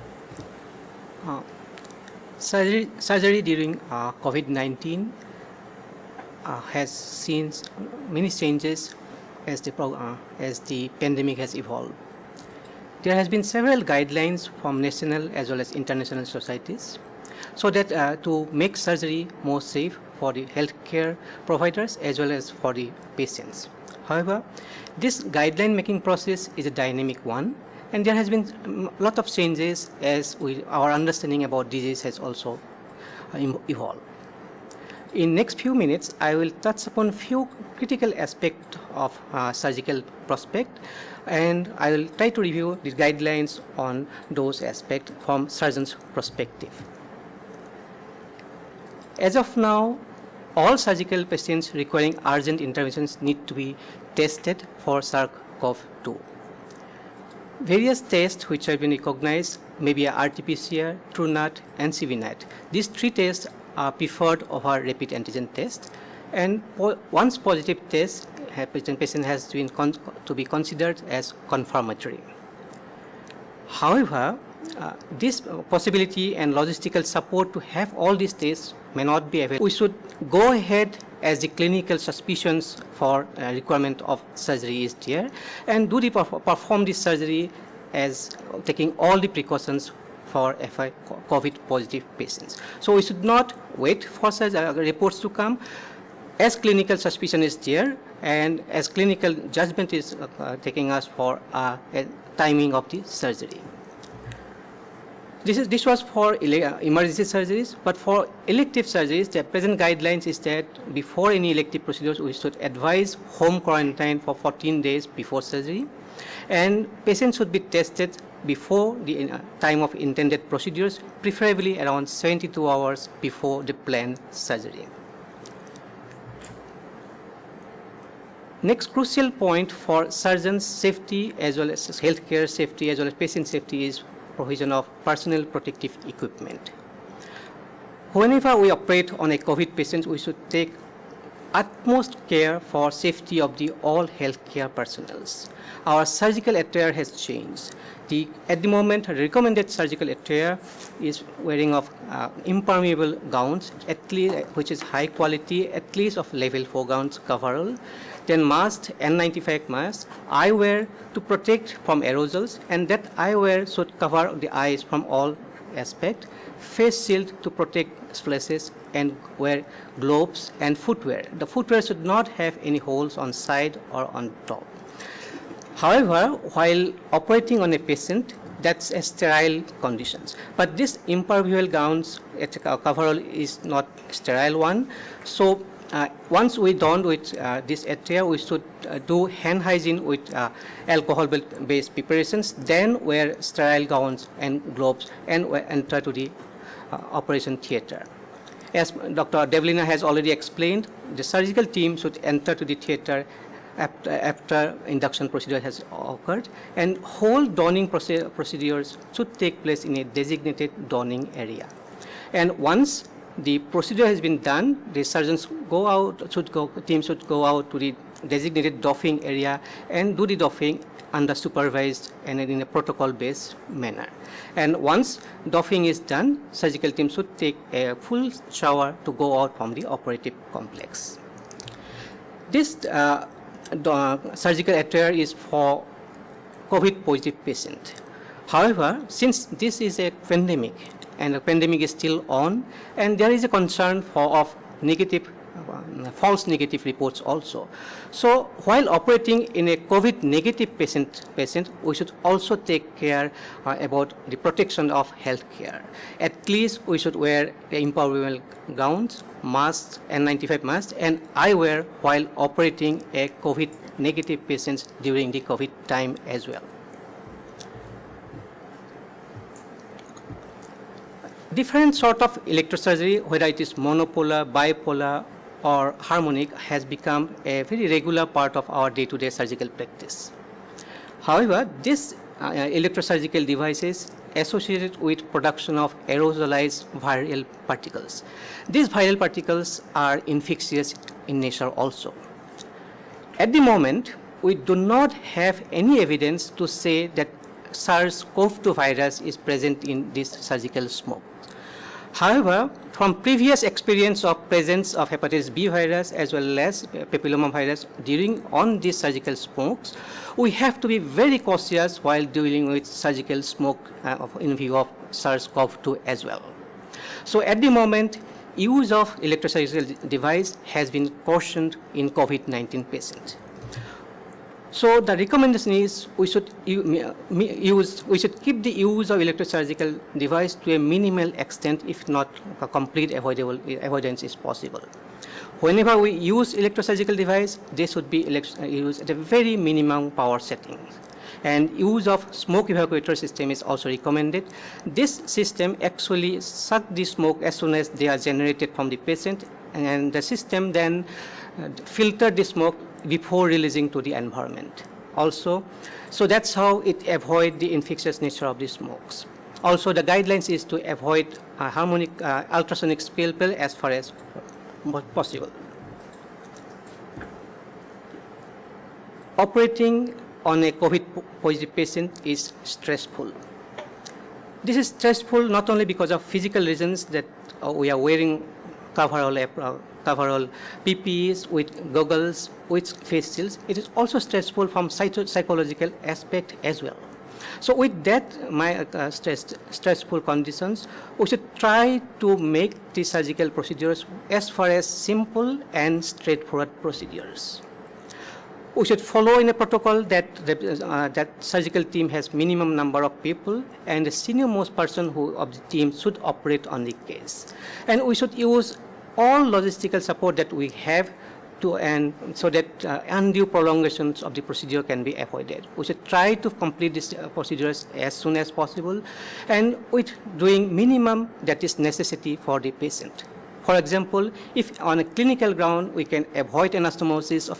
Surgery during COVID-19 has seen many changes as the pandemic has evolved. There has been several guidelines from national as well as international societies, so that to make surgery more safe for the healthcare providers as well as for the patients. However, this guideline making process is a dynamic one, and there has been a lot of changes as our understanding about disease has also evolved. In next few minutes, I will touch upon few critical aspects of surgical prospect, and I will try to review the guidelines on those aspects from surgeon's perspective. As of now, all surgical patients requiring urgent interventions need to be tested for SARS-CoV-2. Various tests which have been recognized may be RT-PCR, TrueNAT, and CVNAT. These three tests are preferred over rapid antigen test, and once positive test, patient has to be considered as confirmatory. However, this possibility and logistical support to have all these tests may not be available. We should go ahead as the clinical suspicions for requirement of surgery is there, and perform this surgery as taking all the precautions for COVID positive patients. So we should not wait for reports to come. As clinical suspicion is there, and as clinical judgment is taking us for a timing of the surgery. This was for emergency surgeries, but for elective surgeries, the present guidelines is that before any elective procedures, we should advise home quarantine for 14 days before surgery, and patients should be tested before the time of intended procedures, preferably around 72 hours before the planned surgery. Next crucial point for surgeons' safety as well as healthcare safety as well as patient safety is provision of personal protective equipment. Whenever we operate on a COVID patient, we should take utmost care for safety of all healthcare personnel. Our surgical attire has changed. At the moment, recommended surgical attire is wearing of impermeable gowns, at least which is high quality, at least of level 4 gowns coverall. Then mask, N95 mask, eyewear to protect from aerosols, and that eyewear should cover the eyes from all aspects, face shield to protect splashes, and wear gloves and footwear. The footwear should not have any holes on side or on top. However, while operating on a patient, that's a sterile conditions. But this impermeable gowns coverall is not sterile one. So once we done with this attire, we should do hand hygiene with alcohol-based preparations, then wear sterile gowns and gloves and enter to the operation theater. As Dr. Devlina has already explained, the surgical team should enter to the theater after induction procedure has occurred, and whole donning procedures should take place in a designated donning area. And once the procedure has been done, the surgeons team should go out to the designated doffing area and do the doffing under supervised and in a protocol-based manner. And once doffing is done, surgical team should take a full shower to go out from the operative complex. This surgical attire is for COVID positive patient. However, since this is a pandemic and the pandemic is still on, and there is a concern of false negative reports also. So while operating in a COVID negative patient, we should also take care about the protection of healthcare. At least we should wear impermeable gowns, masks, N95 masks, and eyewear while operating a COVID negative patients during the COVID time as well. Different sort of electrosurgery, whether it is monopolar, bipolar, or harmonic, has become a very regular part of our day-to-day surgical practice. However, these electrosurgical devices associated with production of aerosolized viral particles. These viral particles are infectious in nature also. At the moment, we do not have any evidence to say that SARS-CoV-2 virus is present in this surgical smoke. However, from previous experience of presence of hepatitis B virus as well as papilloma virus on these surgical smokes, we have to be very cautious while dealing with surgical smoke in view of SARS-CoV-2 as well. So at the moment, use of electrosurgical device has been cautioned in COVID-19 patients. So the recommendation is we should keep the use of electrosurgical device to a minimal extent, if not a complete avoidance is possible. Whenever we use electrosurgical device, they should be used at a very minimum power setting. And use of smoke evacuator system is also recommended. This system actually sucks the smoke as soon as they are generated from the patient, and the system then filter the smoke before releasing to the environment. Also, so that's how it avoids the infectious nature of the smokes. Also, the guidelines is to avoid harmonic ultrasonic scalpel as far as possible. Operating on a COVID-positive patient is stressful. This is stressful not only because of physical reasons that we are wearing coverall PPEs with goggles, with face shields. It is also stressful from psychological aspect as well. So with that, stressful conditions, we should try to make the surgical procedures as far as simple and straightforward procedures. We should follow in a protocol that surgical team has minimum number of people, and the senior most person of the team should operate on the case. And we should use all logistical support that we have so that undue prolongations of the procedure can be avoided. We should try to complete these procedures as soon as possible, and with doing minimum that is necessity for the patient. For example, if on a clinical ground we can avoid anastomosis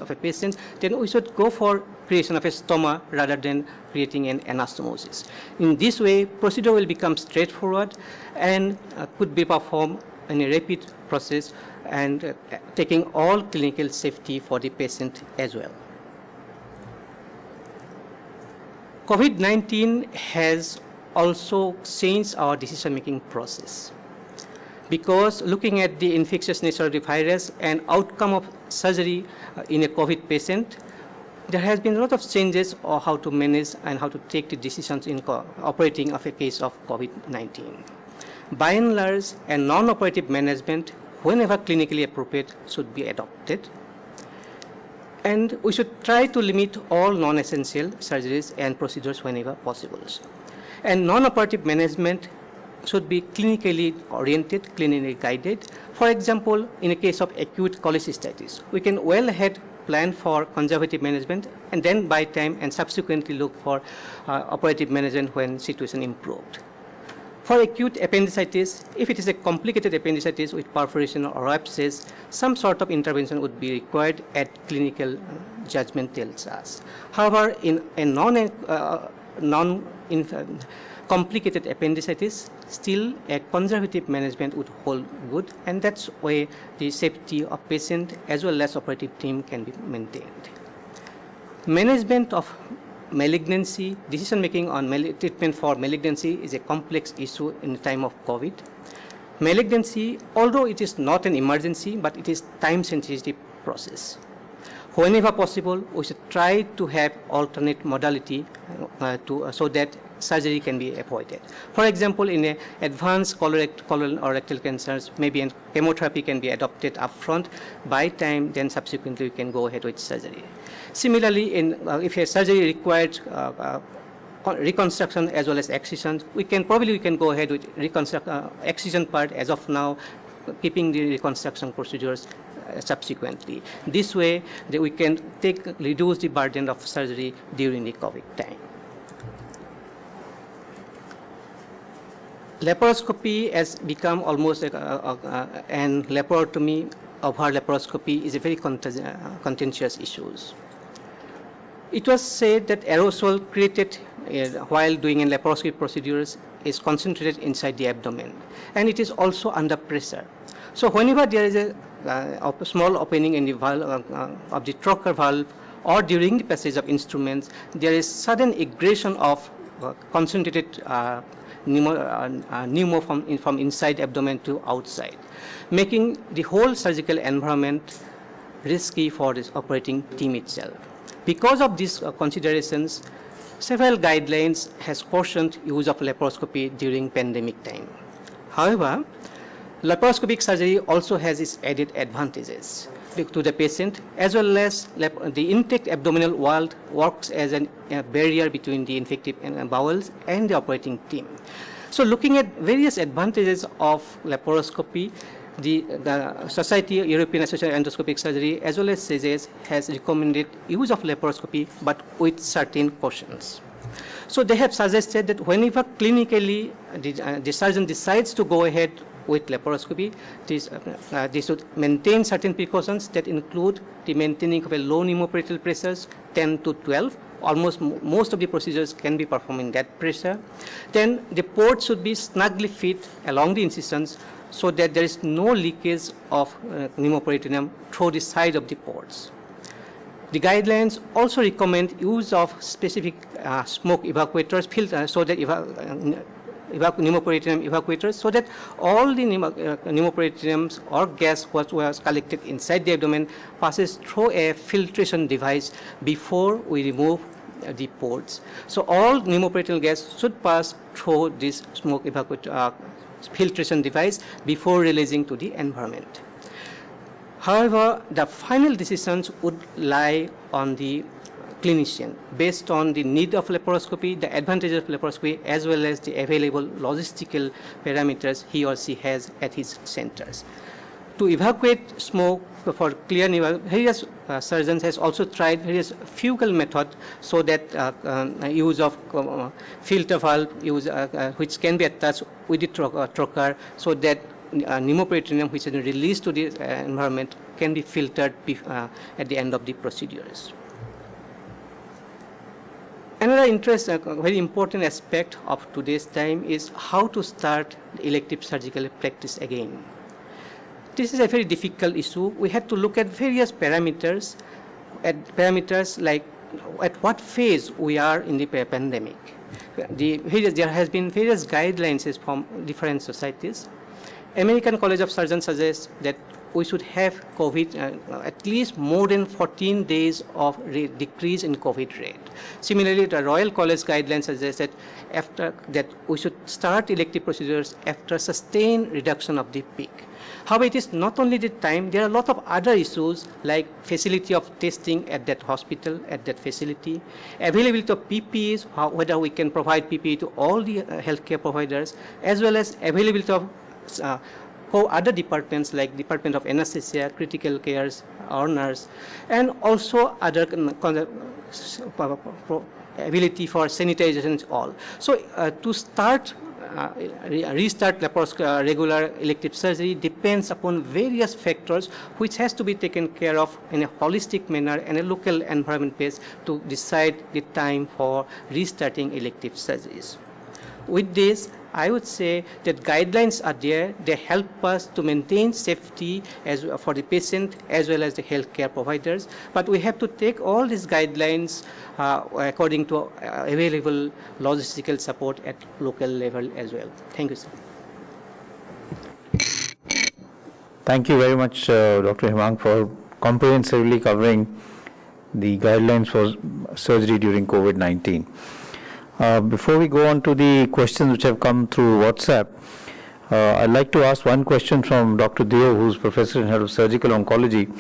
of a patient, then we should go for creation of a stoma rather than creating an anastomosis. In this way, procedure will become straightforward and could be performed in a rapid process and taking all clinical safety for the patient as well. COVID-19 has also changed our decision-making process, because looking at the infectious nature of the virus and outcome of surgery in a COVID patient, there has been a lot of changes on how to manage and how to take the decisions in operating of a case of COVID-19. By and large, a non-operative management, whenever clinically appropriate, should be adopted. And we should try to limit all non-essential surgeries and procedures whenever possible. And non-operative management should be clinically oriented, clinically guided. For example, in a case of acute cholecystitis, we can well ahead plan for conservative management and then buy time and subsequently look for operative management when situation improved. For acute appendicitis, if it is a complicated appendicitis with perforation or abscess, some sort of intervention would be required at clinical judgment tells us. However, in a complicated appendicitis, still a conservative management would hold good, and that's why the safety of patient as well as operative team can be maintained. Management of malignancy, decision-making on treatment for malignancy is a complex issue in the time of COVID. Malignancy, although it is not an emergency, but it is time-sensitive process. Whenever possible, we should try to have alternate modality so that surgery can be avoided. For example, in a advanced colon or rectal cancers, maybe a chemotherapy can be adopted upfront. By time, then subsequently we can go ahead with surgery. Similarly, if a surgery required reconstruction as well as excision, we can go ahead with excision part as of now, keeping the reconstruction procedures subsequently. This way, we can reduce the burden of surgery during the COVID time. Laparoscopy has become almost and laparotomy of her laparoscopy is a very contentious issue. It was said that aerosol created while doing a laparoscopy procedures is concentrated inside the abdomen, and it is also under pressure. So whenever there is a small opening in the valve of the trocar valve, or during the passage of instruments, there is sudden aggression of concentrated pneumo from inside abdomen to outside, making the whole surgical environment risky for this operating team itself. Because of these considerations, several guidelines has cautioned use of laparoscopy during pandemic time. However, laparoscopic surgery also has its added advantages to the patient, as well as the intact abdominal wall works as a barrier between the infective bowels and the operating team. So looking at various advantages of laparoscopy, the Society European Association of Endoscopic Surgery as well as CESES has recommended use of laparoscopy, but with certain cautions. So they have suggested that whenever clinically the surgeon decides to go ahead with laparoscopy, they should maintain certain precautions that include the maintaining of a low pneumoparetal pressures 10 to 12. Almost most of the procedures can be performed in that pressure. Then the port should be snugly fit along the incisions so that there is no leakage of pneumoperitoneum through the side of the ports. The guidelines also recommend use of specific smoke evacuators so that pneumoperitoneum evacuators, so that all the pneumoperitoneums or gas what was collected inside the abdomen passes through a filtration device before we remove the ports. So all pneumoperitoneal gas should pass through this smoke filtration device before releasing to the environment. However, the final decisions would lie on the clinician based on the need of laparoscopy, the advantages of laparoscopy, as well as the available logistical parameters he or she has at his centers. To evacuate smoke for clear various surgeons has also tried various fugal method so that use of filter valve which can be attached with the trocar so that pneumoperitoneum which is released to the environment can be filtered at the end of the procedures. Another very important aspect of today's time is how to start elective surgical practice again. This is a very difficult issue. We had to look at various parameters, like at what phase we are in the pandemic. There has been various guidelines from different societies. American College of Surgeons suggests that we should have COVID at least more than 14 days of decrease in COVID rate. Similarly, the Royal College guidelines suggest that after that we should start elective procedures after sustained reduction of the peak. However, it is not only the time, there are a lot of other issues like facility of testing at that hospital, at that facility, availability of PPEs, whether we can provide PPE to all the healthcare providers, as well as availability of other departments like Department of Anesthesia, Critical Cares, or nurse, and also other ability for sanitization all. So to start restart regular elective surgery depends upon various factors which has to be taken care of in a holistic manner and a local environment base to decide the time for restarting elective surgeries. With this, I would say that guidelines are there. They help us to maintain safety for the patient as well as the healthcare providers. But we have to take all these guidelines according to available logistical support at local level as well. Thank you, sir. Thank you very much, Dr. Hemang, for comprehensively covering the guidelines for surgery during COVID-19. Before we go on to the questions which have come through WhatsApp, I'd like to ask one question from Dr. Deo, who's Professor and Head of Surgical Oncology,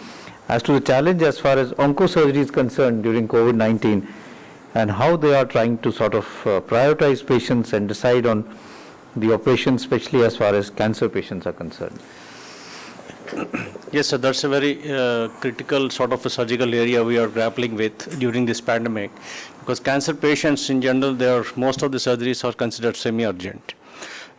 as to the challenge as far as oncosurgery is concerned during COVID-19 and how they are trying to sort of prioritize patients and decide on the operation, especially as far as cancer patients are concerned. Yes, sir, that's a very critical sort of a surgical area we are grappling with during this pandemic, because cancer patients in general, most of the surgeries are considered semi-urgent,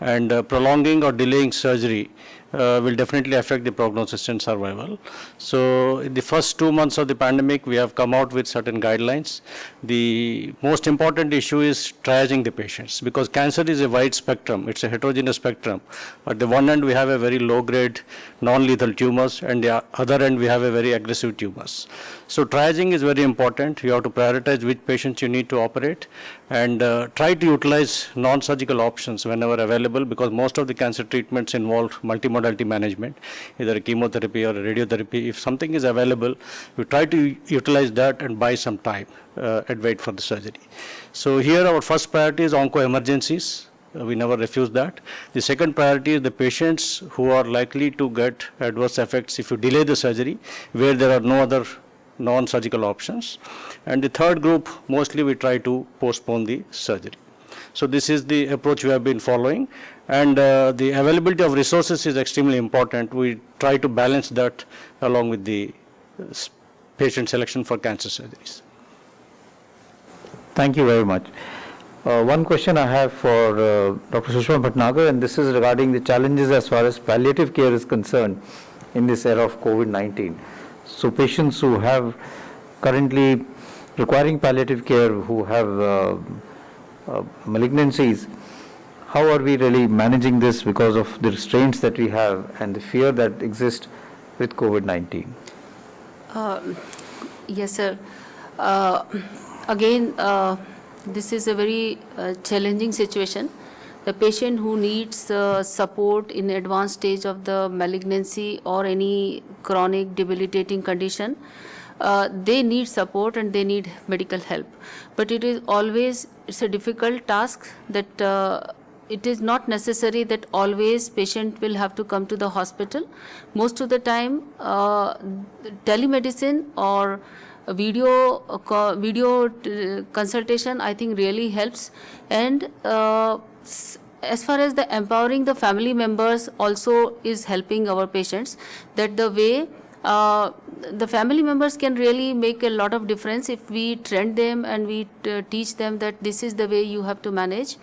and prolonging or delaying surgery will definitely affect the prognosis and survival. So in the first 2 months of the pandemic, we have come out with certain guidelines. The most important issue is triaging the patients, because cancer is a wide spectrum. It's a heterogeneous spectrum. At the one end, we have a very low-grade, non-lethal tumors, and the other end, we have a very aggressive tumors. So triaging is very important. You have to prioritize which patients you need to operate, and try to utilize non-surgical options whenever available, because most of the cancer treatments involve multimodality management, either a chemotherapy or a radiotherapy. If something is available, you try to utilize that and buy some time and wait for the surgery. So here our first priority is onco-emergencies. We never refuse that. The second priority is the patients who are likely to get adverse effects if you delay the surgery, where there are no other non-surgical options. And the third group, mostly we try to postpone the surgery. So this is the approach we have been following, and the availability of resources is extremely important. We try to balance that along with the patient selection for cancer surgeries. Thank you very much. One question I have for Dr. Sushma Bhatnagar, and this is regarding the challenges as far as palliative care is concerned in this era of COVID-19. So patients who have currently requiring palliative care, who have malignancies, how are we really managing this because of the restraints that we have and the fear that exists with COVID-19? Yes, sir. Again, this is a very challenging situation. The patient who needs support in advanced stage of the malignancy or any chronic debilitating condition, they need support and they need medical help. But it is always, it's a difficult task that it is not necessary that always patient will have to come to the hospital. Most of the time, telemedicine or video consultation, I think, really helps. And as far as the empowering the family members also is helping our patients, that the way the family members can really make a lot of difference if we train them and we teach them that this is the way you have to manage.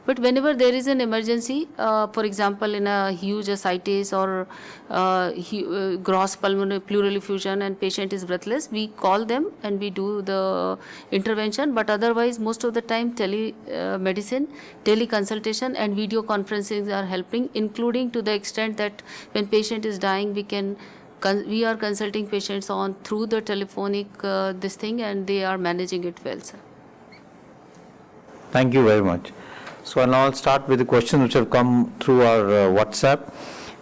But whenever there is an emergency, for example, in a huge ascites or gross pulmonary pleural effusion and patient is breathless, we call them and we do the intervention. But otherwise, most of the time, telemedicine, teleconsultation and video conferencing are helping, including to the extent that when patient is dying, we are consulting patients on through the telephonic this thing, and they are managing it well, sir. Thank you very much. So now I'll start with the questions which have come through our WhatsApp.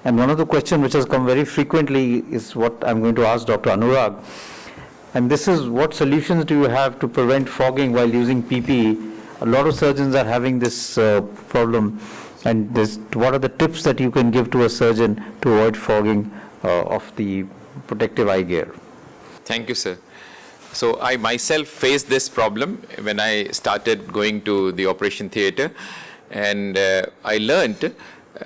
And one of the questions which has come very frequently is what I'm going to ask Dr. Anurag. And this is, what solutions do you have to prevent fogging while using PPE? A lot of surgeons are having this problem. And what are the tips that you can give to a surgeon to avoid fogging of the protective eye gear? Thank you, sir. So I myself faced this problem when I started going to the operation theatre, and I learnt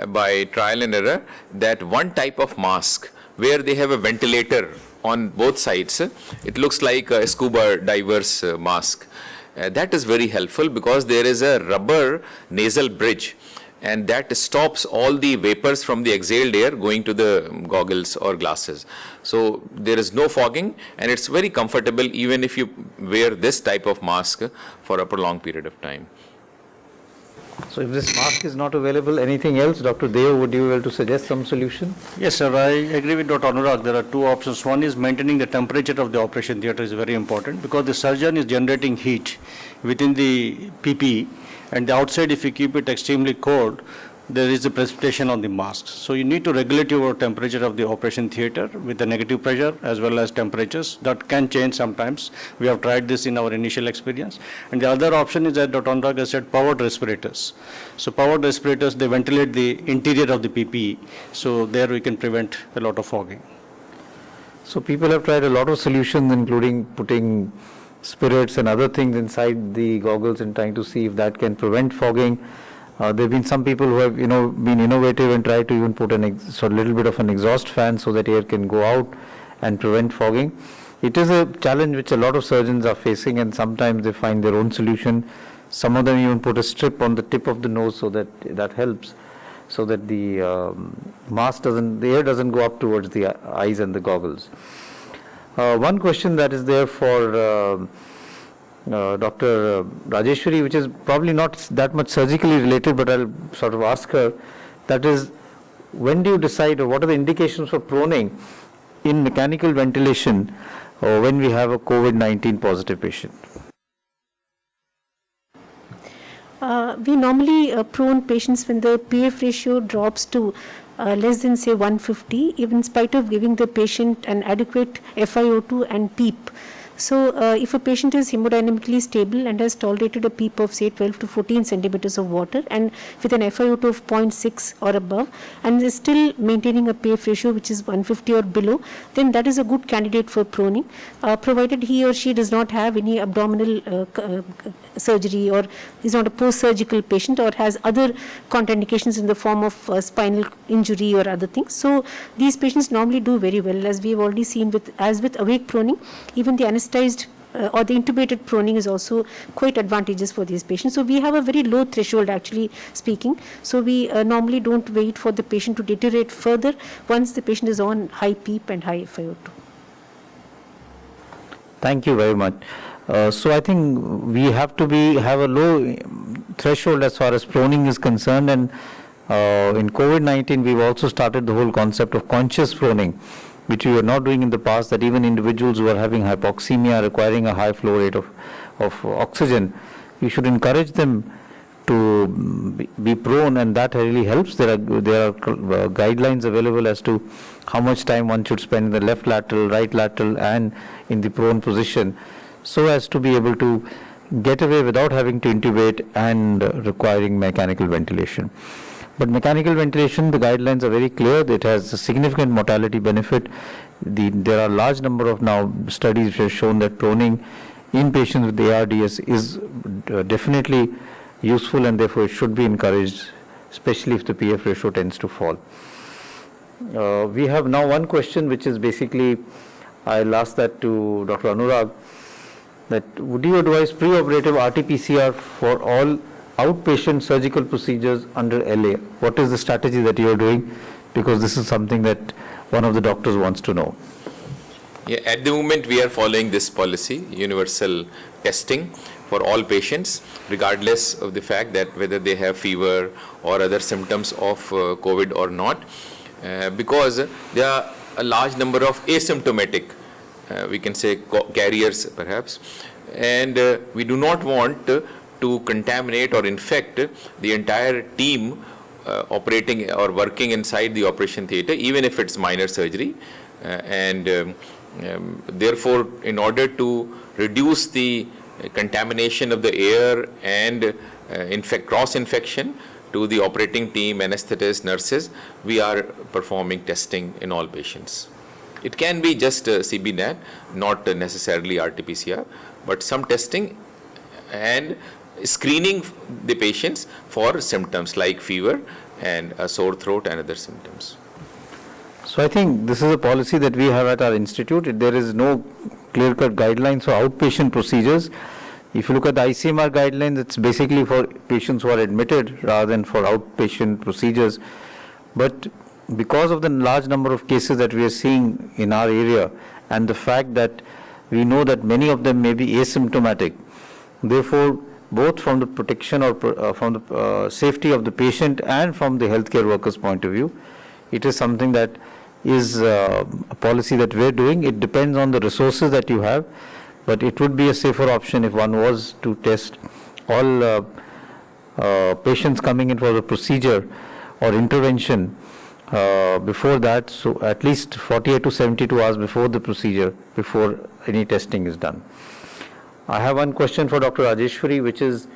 by trial and error that one type of mask where they have a ventilator on both sides, it looks like a scuba diver's mask. That is very helpful because there is a rubber nasal bridge and that stops all the vapors from the exhaled air going to the goggles or glasses. So there is no fogging, and it's very comfortable even if you wear this type of mask for a prolonged period of time. So if this mask is not available, anything else, Dr. Deo, would you be able to suggest some solution? Yes, sir, I agree with Dr. Anurag. There are two options. One is maintaining the temperature of the operation theatre is very important, because the surgeon is generating heat within the PPE, and the outside, if you keep it extremely cold, there is a precipitation on the mask. So you need to regulate your temperature of the operation theatre with the negative pressure as well as temperatures. That can change sometimes. We have tried this in our initial experience. And the other option is that Dr. Anurag has said powered respirators. So powered respirators, they ventilate the interior of the PPE. So there we can prevent a lot of fogging. So people have tried a lot of solutions, including putting spirits and other things inside the goggles and trying to see if that can prevent fogging. There have been some people who have, been innovative and tried to even put a little bit of an exhaust fan so that air can go out and prevent fogging. It is a challenge which a lot of surgeons are facing, and sometimes they find their own solution. Some of them even put a strip on the tip of the nose so that helps, so that the air doesn't go up towards the eyes and the goggles. One question that is there for Dr. Rajeshwari, which is probably not that much surgically related, but I'll sort of ask her, that is, when do you decide, or what are the indications for proning in mechanical ventilation when we have a COVID-19 positive patient? We normally prone patients when the PF ratio drops to less than say 150, even in spite of giving the patient an adequate FiO2 and PEEP. So if a patient is hemodynamically stable and has tolerated a PEEP of say 12 to 14 centimeters of water and with an FiO2 of 0.6 or above, and is still maintaining a PF ratio which is 150 or below, then that is a good candidate for proning, provided he or she does not have any abdominal surgery, or is not a post-surgical patient, or has other contraindications in the form of spinal injury or other things. So these patients normally do very well, as we have already seen with awake proning. Even the anesthetized or the intubated proning is also quite advantageous for these patients. So we have a very low threshold, actually speaking. So we normally don't wait for the patient to deteriorate further once the patient is on high PEEP and high FiO2. Thank you very much. So I think we have to have a low threshold as far as proning is concerned, and in COVID-19 we've also started the whole concept of conscious proning, which we were not doing in the past, that even individuals who are having hypoxemia, requiring a high flow rate of oxygen, we should encourage them to be prone, and that really helps. There are guidelines available as to how much time one should spend in the left lateral, right lateral, and in the prone position, so as to be able to get away without having to intubate and requiring mechanical ventilation. But mechanical ventilation, the guidelines are very clear. It has a significant mortality benefit. There are a large number of now studies which have shown that proning in patients with ARDS is definitely useful, and therefore it should be encouraged, especially if the PF ratio tends to fall. We have now one question, which is basically, I'll ask that to Dr. Anurag, that would you advise preoperative RT-PCR for all outpatient surgical procedures under LA? What is the strategy that you are doing? Because this is something that one of the doctors wants to know. Yeah, at the moment we are following this policy, universal testing for all patients, regardless of the fact that whether they have fever or other symptoms of COVID or not, because there are a large number of asymptomatic, we can say carriers perhaps, and we do not want to contaminate or infect the entire team operating or working inside the operation theatre, even if it's minor surgery. Therefore, in order to reduce the contamination of the air and cross-infection to the operating team, anesthetists, nurses, we are performing testing in all patients. It can be just CBNAT, not necessarily RT-PCR, but some testing and screening the patients for symptoms like fever and a sore throat and other symptoms. So I think this is a policy that we have at our institute. There is no clear-cut guidelines for outpatient procedures. If you look at the ICMR guidelines, it's basically for patients who are admitted rather than for outpatient procedures. But because of the large number of cases that we are seeing in our area and the fact that we know that many of them may be asymptomatic, therefore, both from the protection or from the safety of the patient and from the healthcare workers' point of view, it is something that is a policy that we're doing. It depends on the resources that you have, but it would be a safer option if one was to test all patients coming in for the procedure or intervention before that, so at least 48 to 72 hours before the procedure, before any testing is done. I have one question for Dr. Rajeshwari, which is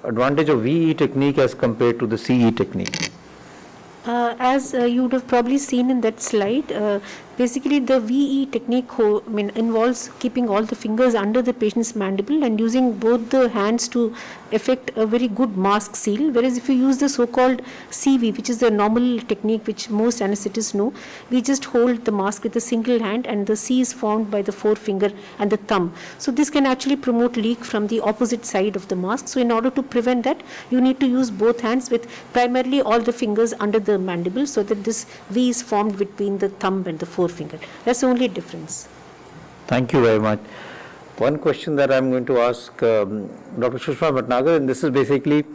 advantage of VE technique as compared to the CE technique. As you would have probably seen in that slide, basically the VE technique involves keeping all the fingers under the patient's mandible and using both the hands to effect a very good mask seal, whereas if you use the so-called CV, which is the normal technique which most anesthetists know, we just hold the mask with a single hand and the C is formed by the forefinger and the thumb. So this can actually promote leak from the opposite side of the mask. So in order to prevent that, you need to use both hands with primarily all the fingers under the mandible so that this V is formed between the thumb and the forefinger. That's the only difference. Thank you very much. One question that I'm going to ask Dr. Sushma Bhatnagar, and this is basically,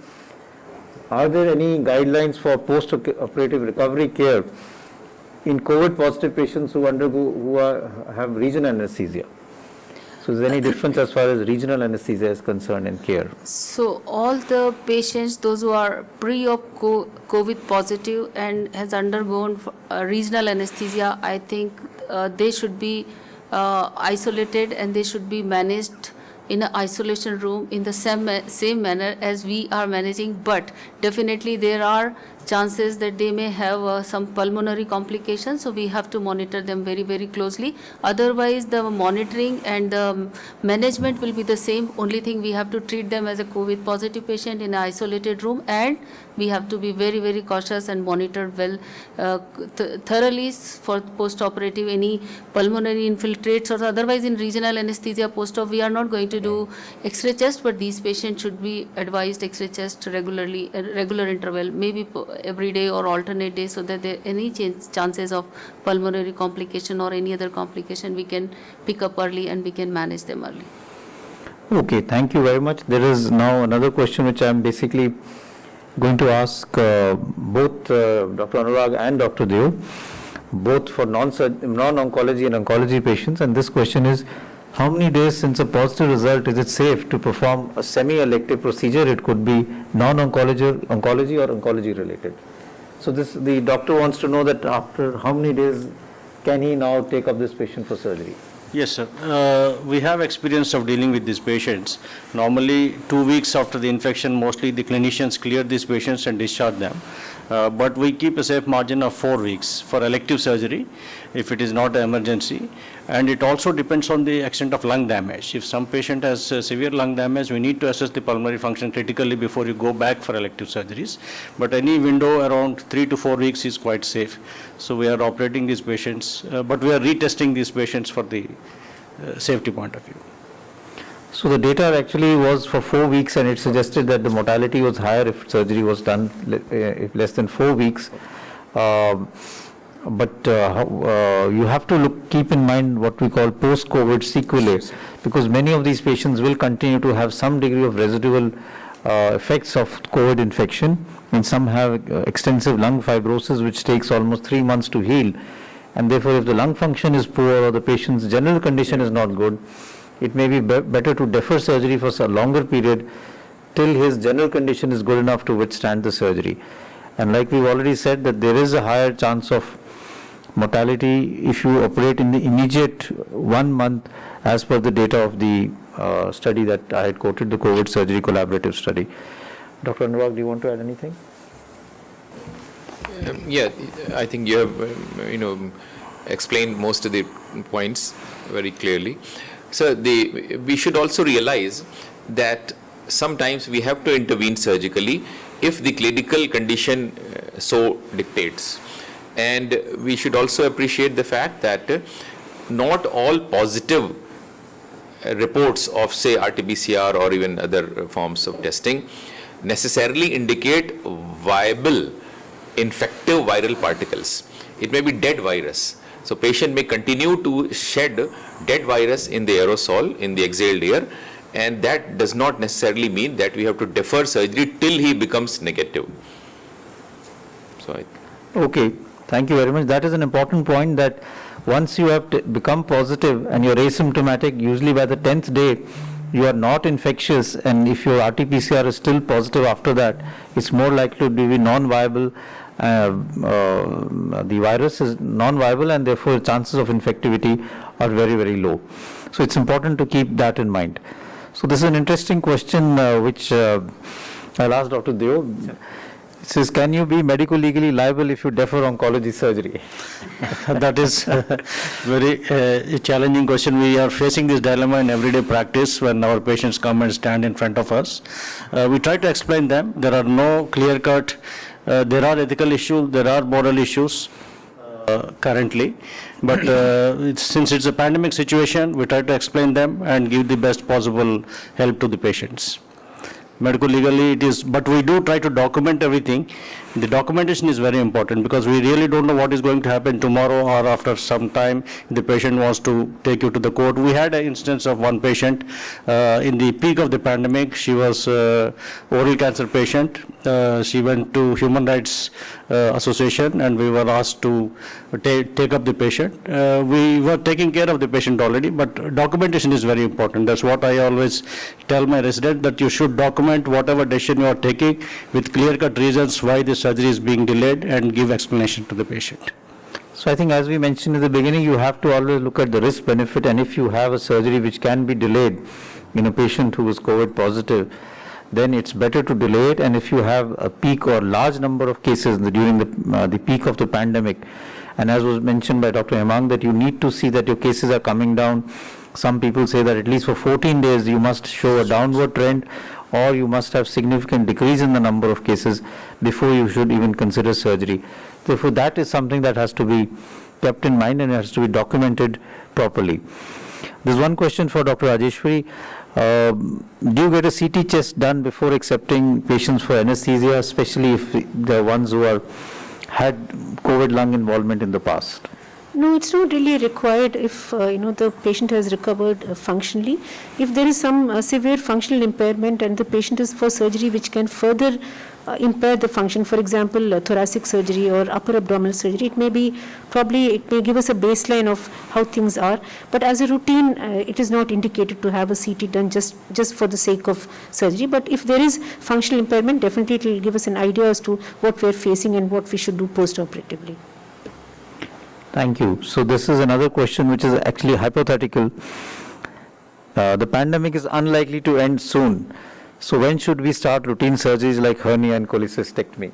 are there any guidelines for post-operative recovery care in COVID positive patients who have regional anesthesia? So is there any difference as far as regional anesthesia is concerned in care? So all the patients, those who are pre-op COVID positive and has undergone regional anesthesia, I think they should be isolated and they should be managed in an isolation room in the same manner as we are managing, but definitely there are chances that they may have some pulmonary complications, so we have to monitor them very, very closely. Otherwise, the monitoring and the management will be the same. Only thing, we have to treat them as a COVID positive patient in an isolated room, and we have to be very, very cautious and monitor well thoroughly for post-operative any pulmonary infiltrates, or otherwise in regional anesthesia post-op we are not going to do X-ray chest, but these patients should be advised X-ray chest regularly, regular interval, maybe every day or alternate day, so that there any chances of pulmonary complication or any other complication we can pick up early and we can manage them early. Okay, thank you very much. There is now another question which I am basically going to ask both Dr. Anurag and Dr. Deo, both for non-oncology and oncology patients, and this question is, how many days since a positive result is it safe to perform a semi-elective procedure? It could be non-oncology, oncology or oncology related. So the doctor wants to know that after how many days can he now take up this patient for surgery? Yes, sir. We have experience of dealing with these patients. Normally, 2 weeks after the infection, mostly the clinicians clear these patients and discharge them. But we keep a safe margin of 4 weeks for elective surgery if it is not an emergency. And it also depends on the extent of lung damage. If some patient has severe lung damage, we need to assess the pulmonary function critically before you go back for elective surgeries. But any window around 3 to 4 weeks is quite safe. So we are operating these patients, but we are retesting these patients for the safety point of view. So the data actually was for 4 weeks, and it suggested that the mortality was higher if surgery was done if less than 4 weeks. But you have to keep in mind what we call post-COVID sequelae, because many of these patients will continue to have some degree of residual effects of COVID infection, and some have extensive lung fibrosis which takes almost 3 months to heal. And therefore, if the lung function is poor or the patient's general condition is not good, it may be better to defer surgery for a longer period till his general condition is good enough to withstand the surgery. And like we've already said, that there is a higher chance of mortality if you operate in the immediate 1 month, as per the data of the study that I had quoted, the COVID surgery collaborative study. Dr. Anurag, do you want to add anything? Yeah, I think you have, explained most of the points very clearly. So we should also realize that sometimes we have to intervene surgically if the clinical condition so dictates. And we should also appreciate the fact that not all positive reports of, say, RT-PCR or even other forms of testing necessarily indicate viable infective viral particles. It may be dead virus. So patient may continue to shed dead virus in the aerosol, in the exhaled air, and that does not necessarily mean that we have to defer surgery till he becomes negative. So Okay, thank you very much. That is an important point, that once you have become positive and you're asymptomatic, usually by the 10th day, you are not infectious, and if your RT-PCR is still positive after that, it's more likely to be non-viable. The virus is non-viable, and therefore chances of infectivity are very, very low. So it's important to keep that in mind. So this is an interesting question which I'll ask Dr. Deo. It says, can you be medico-legally liable if you defer oncology surgery? That is very challenging question. We are facing this dilemma in everyday practice when our patients come and stand in front of us. We try to explain them. There are no clear-cut, there are ethical issues, there are moral issues currently. But since it's a pandemic situation, we try to explain them and give the best possible help to the patients. Medical legally it is, but we do try to document everything. The documentation is very important because we really don't know what is going to happen tomorrow or after some time. The patient wants to take you to the court. We had an instance of one patient in the peak of the pandemic. She was oral cancer patient. She went to Human Rights Association and we were asked to take up the patient. We were taking care of the patient already, but documentation is very important. That's what I always tell my resident, that you should document whatever decision you are taking with clear-cut reasons why the surgery is being delayed and give explanation to the patient. So I think, as we mentioned in the beginning, you have to always look at the risk benefit, and if you have a surgery which can be delayed in a patient who is COVID positive, then it's better to delay it. And if you have a peak or large number of cases during the peak of the pandemic, and as was mentioned by Dr. Hemang, that you need to see that your cases are coming down. Some people say that at least for 14 days you must show a downward trend, or you must have significant decrease in the number of cases before you should even consider surgery. Therefore, that is something that has to be kept in mind and has to be documented properly. There's one question for Dr. Rajeshwari. Do you get a CT chest done before accepting patients for anesthesia, especially if the ones who are had COVID lung involvement in the past? No, it's not really required if the patient has recovered functionally. If there is some severe functional impairment and the patient is for surgery which can further impair the function, for example, thoracic surgery or upper abdominal surgery, it may give us a baseline of how things are. But as a routine, it is not indicated to have a CT done just for the sake of surgery. But if there is functional impairment, definitely it will give us an idea as to what we are facing and what we should do post-operatively. Thank you. So this is another question which is actually hypothetical. The pandemic is unlikely to end soon. So when should we start routine surgeries like hernia and cholecystectomy?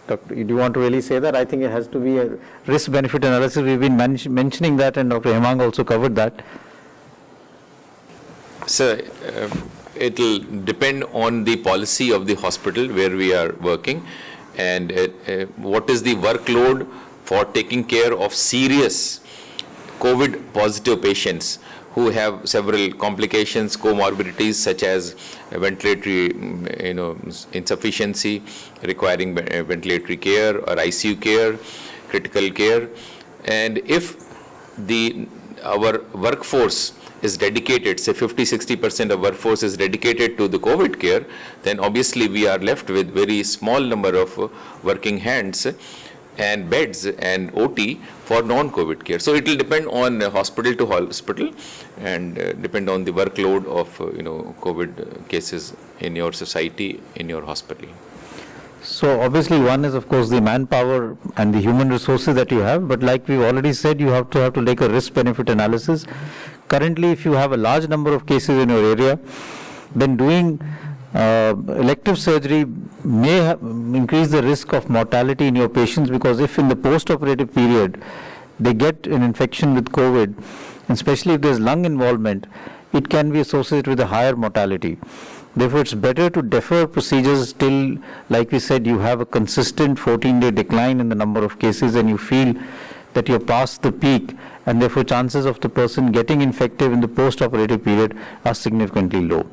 Doctor, do you want to really say that? I think it has to be a risk-benefit analysis. We've been mentioning that, and Dr. Hemang also covered that. Sir, it will depend on the policy of the hospital where we are working, and what is the workload for taking care of serious COVID positive patients who have several complications, comorbidities such as ventilatory insufficiency requiring ventilatory care or ICU care, critical care. And if our workforce is dedicated, say 50-60% of workforce is dedicated to the COVID care, then obviously we are left with very small number of working hands and beds and OT for non-COVID care. So it will depend on hospital to hospital and depend on the workload of COVID cases in your society, in your hospital. So obviously one is of course the manpower and the human resources that you have, but like we've already said, you have to take a risk-benefit analysis. Currently, if you have a large number of cases in your area, then doing elective surgery may increase the risk of mortality in your patients, because if in the post-operative period they get an infection with COVID, especially if there's lung involvement, it can be associated with a higher mortality. Therefore, it's better to defer procedures till, like we said, you have a consistent 14-day decline in the number of cases and you feel that you're past the peak, and therefore chances of the person getting infective in the post-operative period are significantly low.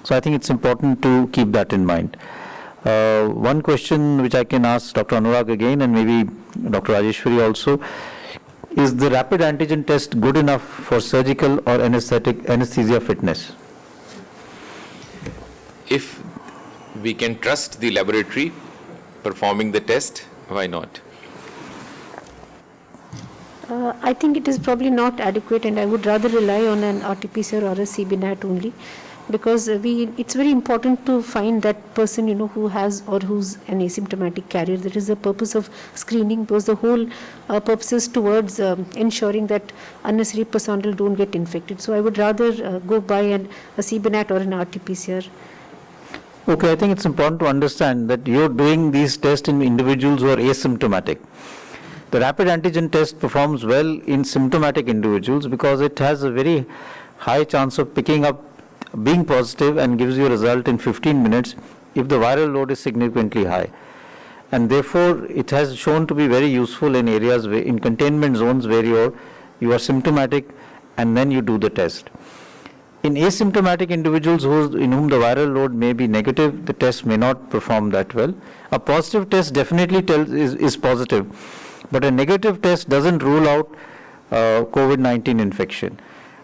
So I think it's important to keep that in mind. One question which I can ask Dr. Anurag again, and maybe Dr. Rajeshwari also, is the rapid antigen test good enough for surgical or anesthesia fitness? If we can trust the laboratory performing the test, why not? I think it is probably not adequate, and I would rather rely on an RT-PCR or a CBNAT only, because it's very important to find that person, who has or who's an asymptomatic carrier. That is the purpose of screening, because the whole purpose is towards ensuring that unnecessary personnel don't get infected. So I would rather go by a CBNAT or an RT-PCR. Okay, I think it's important to understand that you're doing these tests in individuals who are asymptomatic. The rapid antigen test performs well in symptomatic individuals because it has a very high chance of picking up being positive and gives you a result in 15 minutes if the viral load is significantly high. And therefore, it has shown to be very useful in areas, in containment zones where you are symptomatic and then you do the test. In asymptomatic individuals in whom the viral load may be negative, the test may not perform that well. A positive test definitely is positive, but a negative test doesn't rule out COVID-19 infection.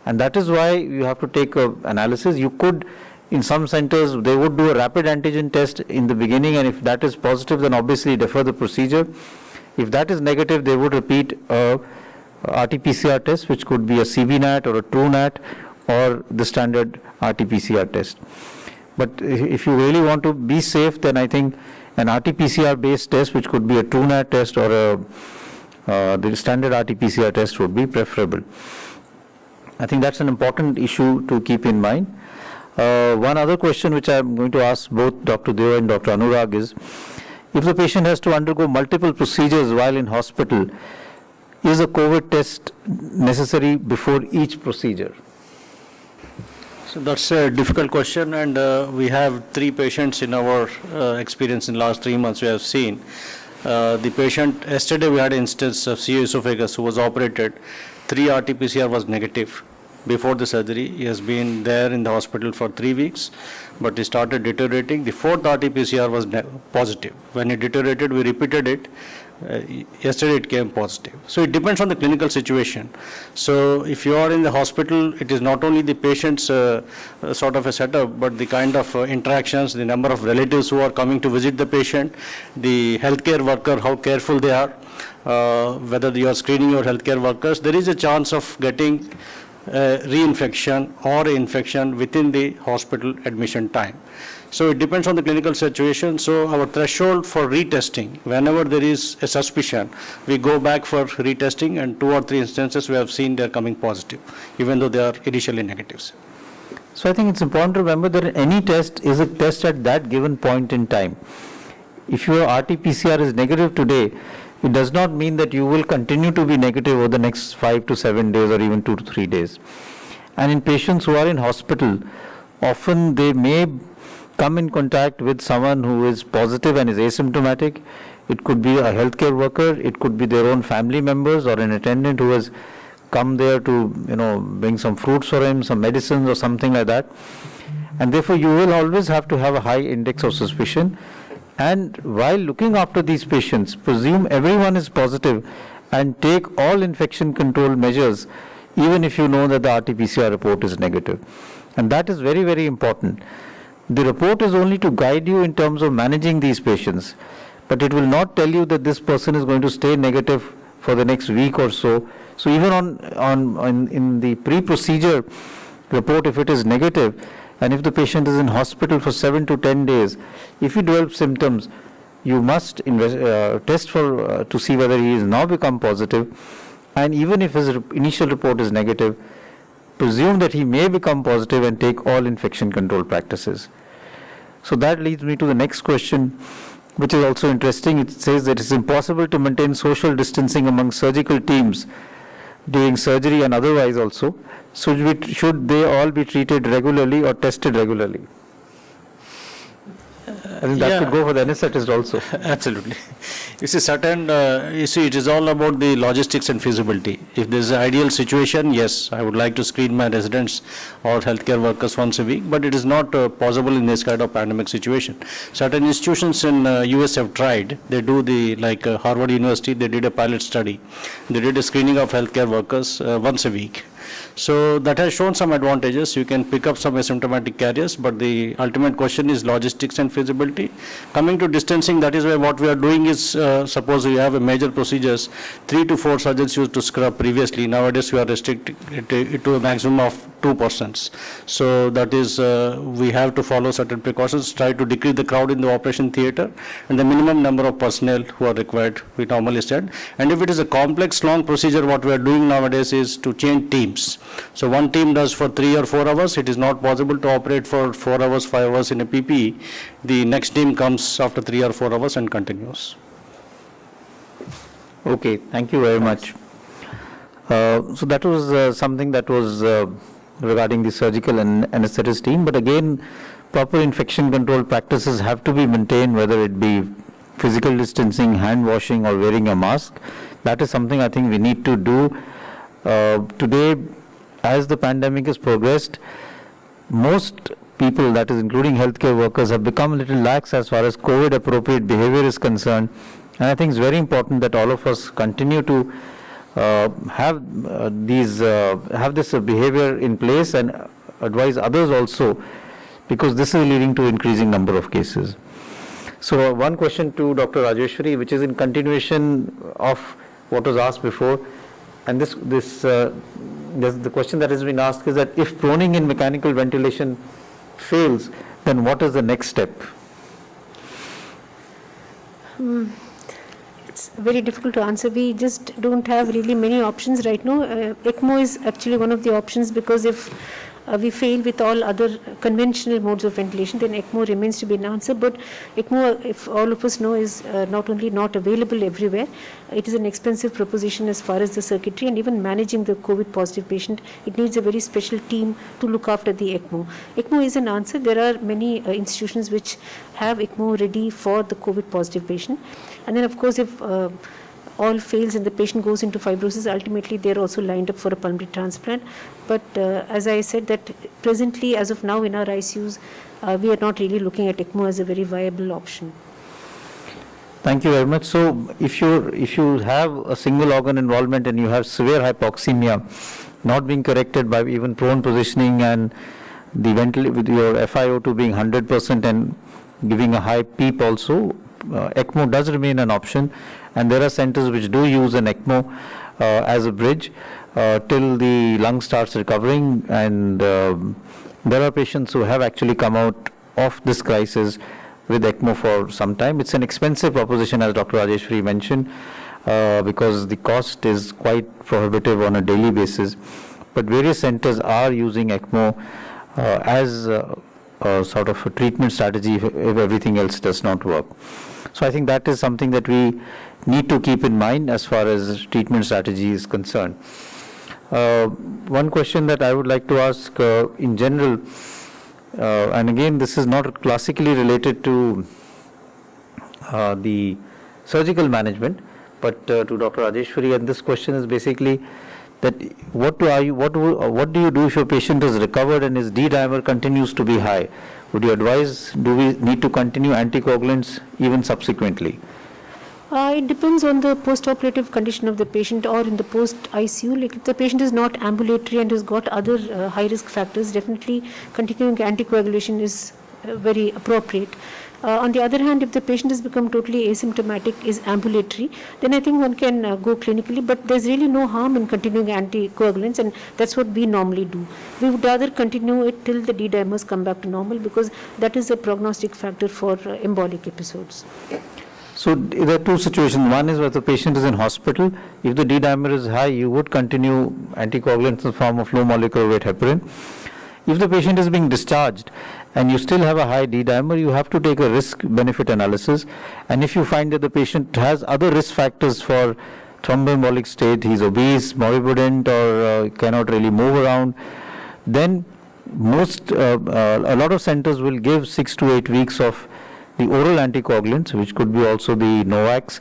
And that is why you have to take an analysis. You could, in some centers, they would do a rapid antigen test in the beginning, and if that is positive, then obviously defer the procedure. If that is negative, they would repeat a RT-PCR test, which could be a CBNAT or a TrueNAT or the standard RT-PCR test. But if you really want to be safe, then I think an RT-PCR based test, which could be a TrueNAT test or the standard RT-PCR test, would be preferable. I think that's an important issue to keep in mind. One other question which I'm going to ask both Dr. Deo and Dr. Anurag is, if the patient has to undergo multiple procedures while in hospital, is a COVID test necessary before each procedure? So that's a difficult question, and we have 3 patients in our experience in last 3 months we have seen. The patient, yesterday we had an instance of CEO esophagus who was operated. 3 RT-PCR was negative before the surgery. He has been there in the hospital for 3 weeks, but he started deteriorating. The 4th RT-PCR was positive. When it deteriorated, we repeated it. Yesterday it came positive. So it depends on the clinical situation. So if you are in the hospital, it is not only the patient's sort of a setup, but the kind of interactions, the number of relatives who are coming to visit the patient, the healthcare worker, how careful they are, whether you are screening your healthcare workers, there is a chance of getting reinfection or infection within the hospital admission time. So it depends on the clinical situation. So our threshold for retesting, whenever there is a suspicion, we go back for retesting, and 2 or 3 instances we have seen they are coming positive, even though they are initially negatives. So I think it's important to remember that any test is a test at that given point in time. If your RT-PCR is negative today, it does not mean that you will continue to be negative over the next 5 to 7 days or even 2 to 3 days. And in patients who are in hospital, often they may come in contact with someone who is positive and is asymptomatic. It could be a healthcare worker, it could be their own family members or an attendant who has come there to, bring some fruits for him, some medicines or something like that. And therefore you will always have to have a high index of suspicion. And while looking after these patients, presume everyone is positive and take all infection control measures, even if you know that the RT-PCR report is negative. And that is very, very important. The report is only to guide you in terms of managing these patients, but it will not tell you that this person is going to stay negative for the next week or so. So even in the pre-procedure report, if it is negative, and if the patient is in hospital for 7 to 10 days, if he develops symptoms, you must test to see whether he has now become positive. And even if his initial report is negative, presume that he may become positive and take all infection control practices. So that leads me to the next question, which is also interesting. It says that it's impossible to maintain social distancing among surgical teams during surgery and otherwise also. So should they all be treated regularly or tested regularly? I think that could go for the anesthetist also. Absolutely. You see, it is all about the logistics and feasibility. If there is an ideal situation, yes, I would like to screen my residents or healthcare workers once a week, but it is not possible in this kind of pandemic situation. Certain institutions in US have tried. They do like Harvard University, they did a pilot study. They did a screening of healthcare workers once a week. So that has shown some advantages. You can pick up some asymptomatic carriers, but the ultimate question is logistics and feasibility. Coming to distancing, that is why what we are doing is, suppose we have a major procedures, 3 to 4 surgeons used to scrub previously. Nowadays we are restricting it to a maximum of 2 persons. So that is, we have to follow certain precautions, try to decrease the crowd in the operation theatre, and the minimum number of personnel who are required, we normally said. And if it is a complex, long procedure, what we are doing nowadays is to change teams. So one team does for 3 or 4 hours. It is not possible to operate for 4 hours, 5 hours in a PPE. The next team comes after 3 or 4 hours and continues. Okay, thank you very much. So that was something that was regarding the surgical and anesthetist team. But again, proper infection control practices have to be maintained, whether it be physical distancing, hand washing, or wearing a mask. That is something I think we need to do. Today, as the pandemic has progressed, most people, that is including healthcare workers, have become a little lax as far as COVID appropriate behavior is concerned. And I think it's very important that all of us continue to have this behavior in place and advise others also, because this is leading to increasing number of cases. So one question to Dr. Rajeshwari, which is in continuation of what was asked before, and the question that has been asked is that if proning in mechanical ventilation fails, then what is the next step? It's very difficult to answer. We just don't have really many options right now. ECMO is actually one of the options, because if we fail with all other conventional modes of ventilation, then ECMO remains to be an answer. But ECMO, if all of us know, is not only not available everywhere, it is an expensive proposition as far as the circuitry, and even managing the COVID positive patient, it needs a very special team to look after the ECMO. ECMO is an answer. There are many institutions which have ECMO ready for the COVID positive patient. And then of course, if all fails and the patient goes into fibrosis, ultimately they're also lined up for a pulmonary transplant. But as I said, that presently, as of now in our ICUs, we are not really looking at ECMO as a very viable option. Thank you very much. So if you have a single organ involvement and you have severe hypoxemia, not being corrected by even prone positioning, and the with your FiO2 being 100% and giving a high PEEP also, ECMO does remain an option, and there are centers which do use an ECMO as a bridge till the lung starts recovering, and there are patients who have actually come out of this crisis with ECMO for some time. It's an expensive proposition, as Dr. Rajeshwari mentioned, because the cost is quite prohibitive on a daily basis, but various centers are using ECMO as a sort of a treatment strategy if everything else does not work. So I think that is something that we need to keep in mind as far as treatment strategy is concerned. One question that I would like to ask in general, and again this is not classically related to the surgical management, but to Dr. Rajeshwari, and this question is basically that what do you do if your patient is recovered and his D-dimer continues to be high? Would you advise, do we need to continue anticoagulants even subsequently? It depends on the post-operative condition of the patient, or in the post-ICU. Like if the patient is not ambulatory and has got other high-risk factors, definitely continuing anticoagulation is very appropriate. On the other hand, if the patient has become totally asymptomatic, is ambulatory, then I think one can go clinically, but there's really no harm in continuing anticoagulants, and that's what we normally do. We would rather continue it till the D-dimers come back to normal, because that is a prognostic factor for embolic episodes. So there are two situations. One is where the patient is in hospital. If the D-dimer is high, you would continue anticoagulants in the form of low molecular weight heparin. If the patient is being discharged and you still have a high D-dimer, you have to take a risk-benefit analysis. And if you find that the patient has other risk factors for thromboembolic state, he's obese, morbident, or cannot really move around, then a lot of centers will give 6 to 8 weeks of the oral anticoagulants, which could be also the NOACs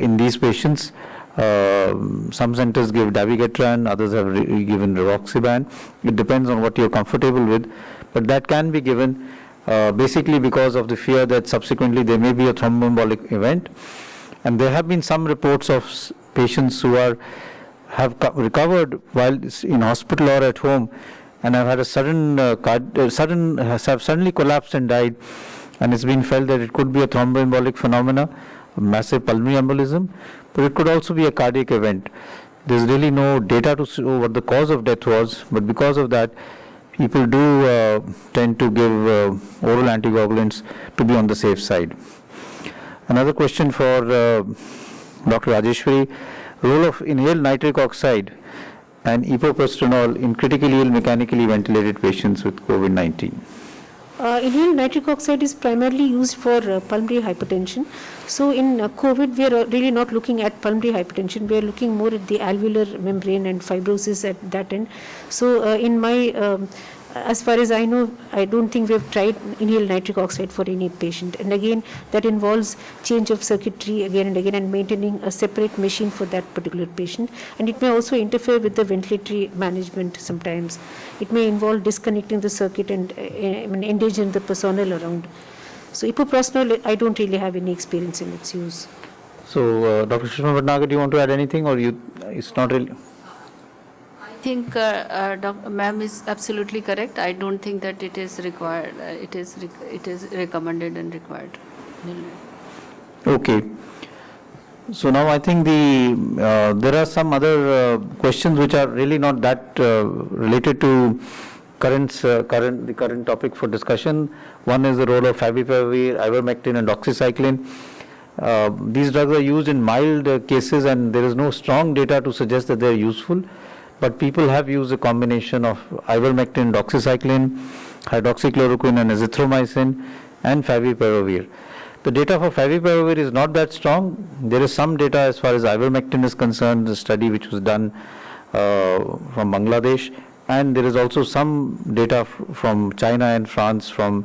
in these patients. Some centers give dabigatran, others have given rivaroxaban. It depends on what you're comfortable with, but that can be given basically because of the fear that subsequently there may be a thromboembolic event. And there have been some reports of patients who have recovered while in hospital or at home and have had a have suddenly collapsed and died, and it's been felt that it could be a thromboembolic phenomena, a massive pulmonary embolism, but it could also be a cardiac event. There's really no data to show what the cause of death was, but because of that, people do tend to give oral anticoagulants to be on the safe side. Another question for Dr. Rajeshwari, role of inhaled nitric oxide and epoprostenol in critically ill mechanically ventilated patients with COVID-19. Inhaled nitric oxide is primarily used for pulmonary hypertension. So in COVID, we are really not looking at pulmonary hypertension. We are looking more at the alveolar membrane and fibrosis at that end. So in my, as far as I know, I don't think we have tried inhaled nitric oxide for any patient. And again, that involves change of circuitry again and again and maintaining a separate machine for that particular patient. And it may also interfere with the ventilatory management sometimes. It may involve disconnecting the circuit and endangering the personnel around. So epoprostenol, I don't really have any experience in its use. So Dr. Sushma Bhatnagar, do you want to add anything, or it's not really? I think ma'am is absolutely correct. I don't think that it is required. It is recommended and required. Okay. So now I think there are some other questions which are really not that related to the current topic for discussion. One is the role of favipiravir, ivermectin, and doxycycline. These drugs are used in mild cases, and there is no strong data to suggest that they are useful. But people have used a combination of ivermectin, doxycycline, hydroxychloroquine, and azithromycin, and favipiravir. The data for favipiravir is not that strong. There is some data as far as ivermectin is concerned, the study which was done from Bangladesh, and there is also some data from China and France for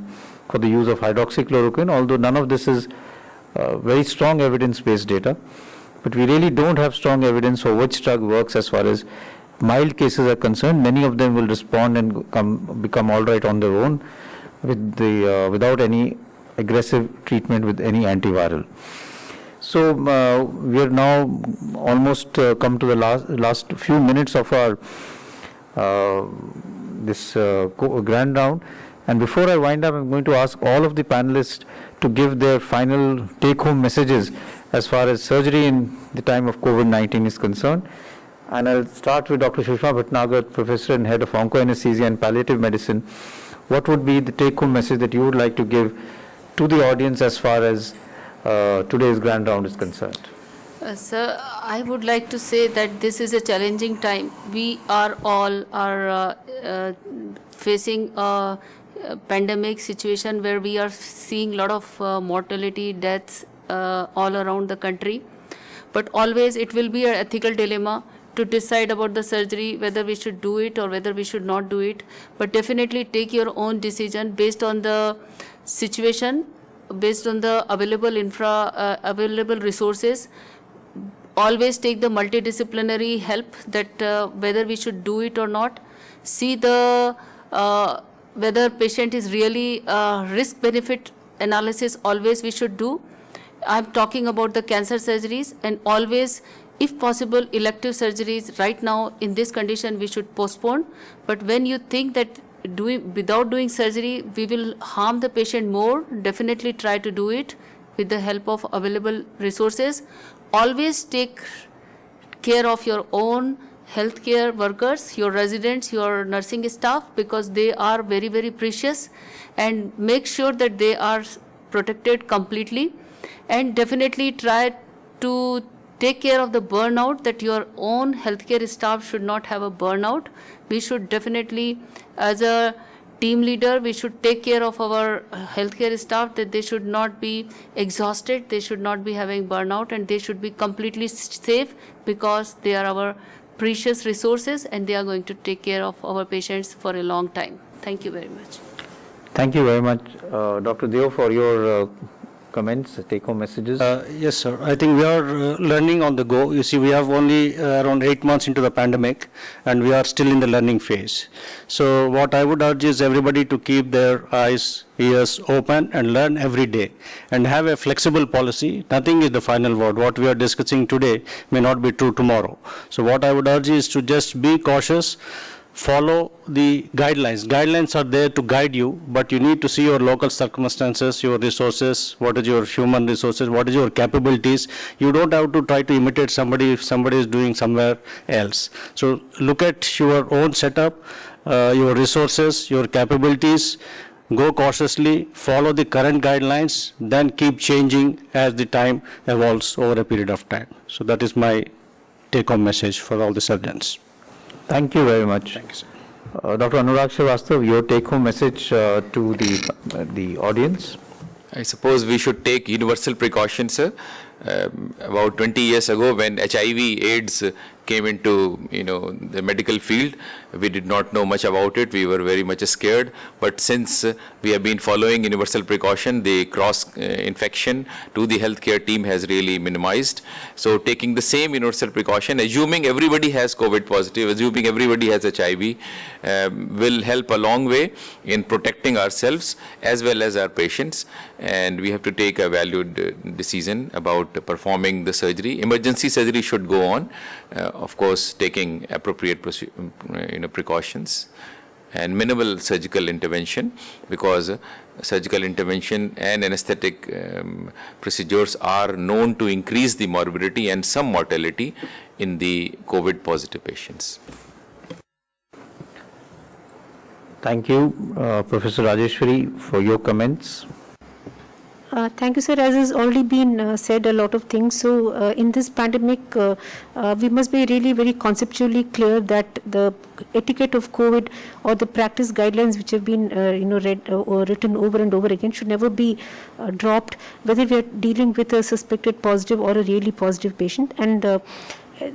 the use of hydroxychloroquine, although none of this is very strong evidence-based data. But we really don't have strong evidence for which drug works as far as mild cases are concerned. Many of them will respond and become all right on their own without any aggressive treatment with any antiviral. So we are now almost come to the last few minutes of our this grand round, and before I wind up, I'm going to ask all of the panelists to give their final take-home messages as far as surgery in the time of COVID-19 is concerned. And I'll start with Dr. Sushma Bhatnagar, Professor and Head of Oncoanesthesia and Palliative Medicine. What would be the take-home message that you would like to give to the audience as far as today's grand round is concerned? Sir, I would like to say that this is a challenging time. We are all facing a pandemic situation where we are seeing a lot of mortality, deaths all around the country. But always it will be an ethical dilemma to decide about the surgery, whether we should do it or whether we should not do it. But definitely take your own decision based on the situation, based on the available resources. Always take the multidisciplinary help that whether we should do it or not. See the whether patient is really risk-benefit analysis. Always we should do. I'm talking about the cancer surgeries, and always, if possible, elective surgeries. Right now in this condition we should postpone. But when you think that without doing surgery we will harm the patient more, definitely try to do it with the help of available resources. Always take care of your own healthcare workers, your residents, your nursing staff, because they are very, very precious, and make sure that they are protected completely. And definitely try to take care of the burnout, that your own healthcare staff should not have a burnout. We should definitely, as a team leader, we should take care of our healthcare staff, that they should not be exhausted, they should not be having burnout, and they should be completely safe, because they are our precious resources and they are going to take care of our patients for a long time. Thank you very much. Thank you very much, Dr. Deo, for your comments, take-home messages. Yes, sir. I think we are learning on the go. You see, we have only around 8 months into the pandemic, and we are still in the learning phase. So what I would urge is everybody to keep their eyes, ears open and learn every day and have a flexible policy. Nothing is the final word. What we are discussing today may not be true tomorrow. So what I would urge is to just be cautious, follow the guidelines. Guidelines are there to guide you, but you need to see your local circumstances, your resources, what is your human resources, what is your capabilities. You don't have to try to imitate somebody if somebody is doing somewhere else. So look at your own setup, your resources, your capabilities, go cautiously, follow the current guidelines, then keep changing as the time evolves over a period of time. So that is my take-home message for all the surgeons. Thank you very much. Thank you, sir. Dr. Anurag Srivastav, your take-home message to the audience. I suppose we should take universal precautions, sir. About 20 years ago, when HIV/AIDS came into the medical field, we did not know much about it. We were very much scared. But since we have been following universal precaution, the cross infection to the healthcare team has really minimized. So taking the same universal precaution, assuming everybody has COVID positive, assuming everybody has HIV, will help a long way in protecting ourselves as well as our patients. And we have to take a valued decision about performing the surgery. Emergency surgery should go on, of course, taking appropriate precautions and minimal surgical intervention, because surgical intervention and anesthetic procedures are known to increase the morbidity and some mortality in the COVID positive patients. Thank you, Professor Rajeshwari, for your comments. Thank you, sir. As has already been said, a lot of things. So, in this pandemic, we must be really very conceptually clear that the etiquette of COVID or the practice guidelines which have been, read or written over and over again should never be dropped, whether we are dealing with a suspected positive or a really positive patient. And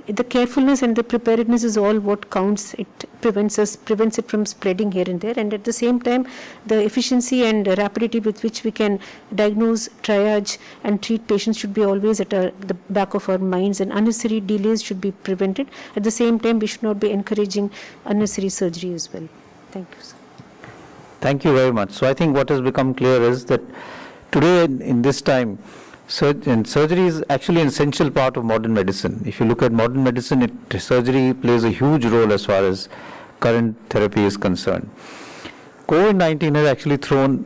the carefulness and the preparedness is all what counts. It prevents it from spreading here and there. And at the same time, the efficiency and rapidity with which we can diagnose, triage and treat patients should be always at the back of our minds, and unnecessary delays should be prevented. At the same time, we should not be encouraging unnecessary surgery as well. Thank you, sir. Thank you very much. So I think what has become clear is that today in this time, surgery is actually an essential part of modern medicine. If you look at modern medicine, surgery plays a huge role as far as current therapy is concerned. COVID-19 has actually thrown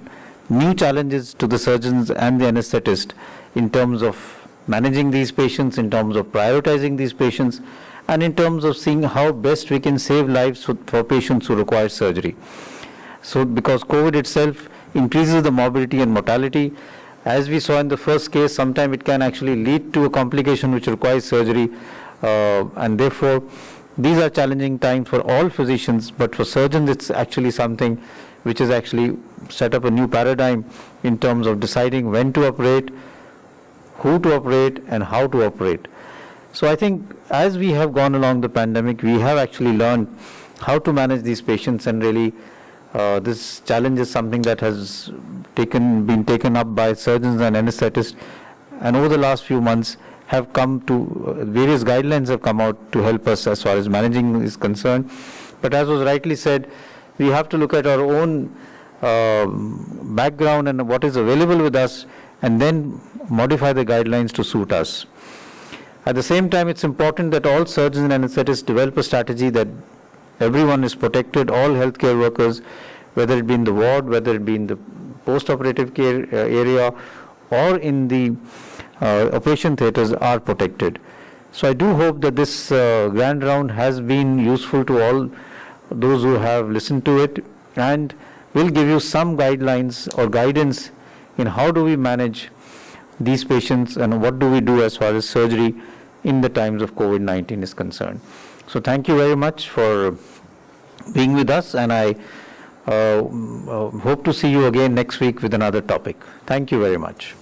new challenges to the surgeons and the anesthetist in terms of managing these patients, in terms of prioritizing these patients, and in terms of seeing how best we can save lives for patients who require surgery. So because COVID itself increases the morbidity and mortality, as we saw in the first case, sometimes it can actually lead to a complication which requires surgery, and therefore these are challenging times for all physicians, but for surgeons it's actually something which has actually set up a new paradigm in terms of deciding when to operate, who to operate and how to operate. So I think as we have gone along the pandemic, we have actually learned how to manage these patients, and really this challenge is something that has been taken up by surgeons and anesthetists, and over the last few months have come to various guidelines have come out to help us as far as managing is concerned. But as was rightly said, we have to look at our own background and what is available with us, and then modify the guidelines to suit us. At the same time, it's important that all surgeons and anesthetists develop a strategy that everyone is protected, all healthcare workers, whether it be in the ward, whether it be in the post-operative care area or in the operation theatres, are protected. So I do hope that this grand round has been useful to all those who have listened to it, and will give you some guidelines or guidance in how do we manage these patients and what do we do as far as surgery in the times of COVID-19 is concerned. So thank you very much for being with us, and I hope to see you again next week with another topic. Thank you very much.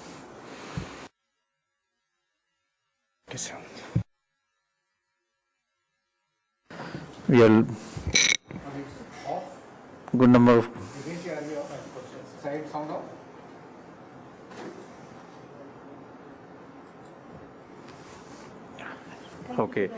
We are good number of Okay.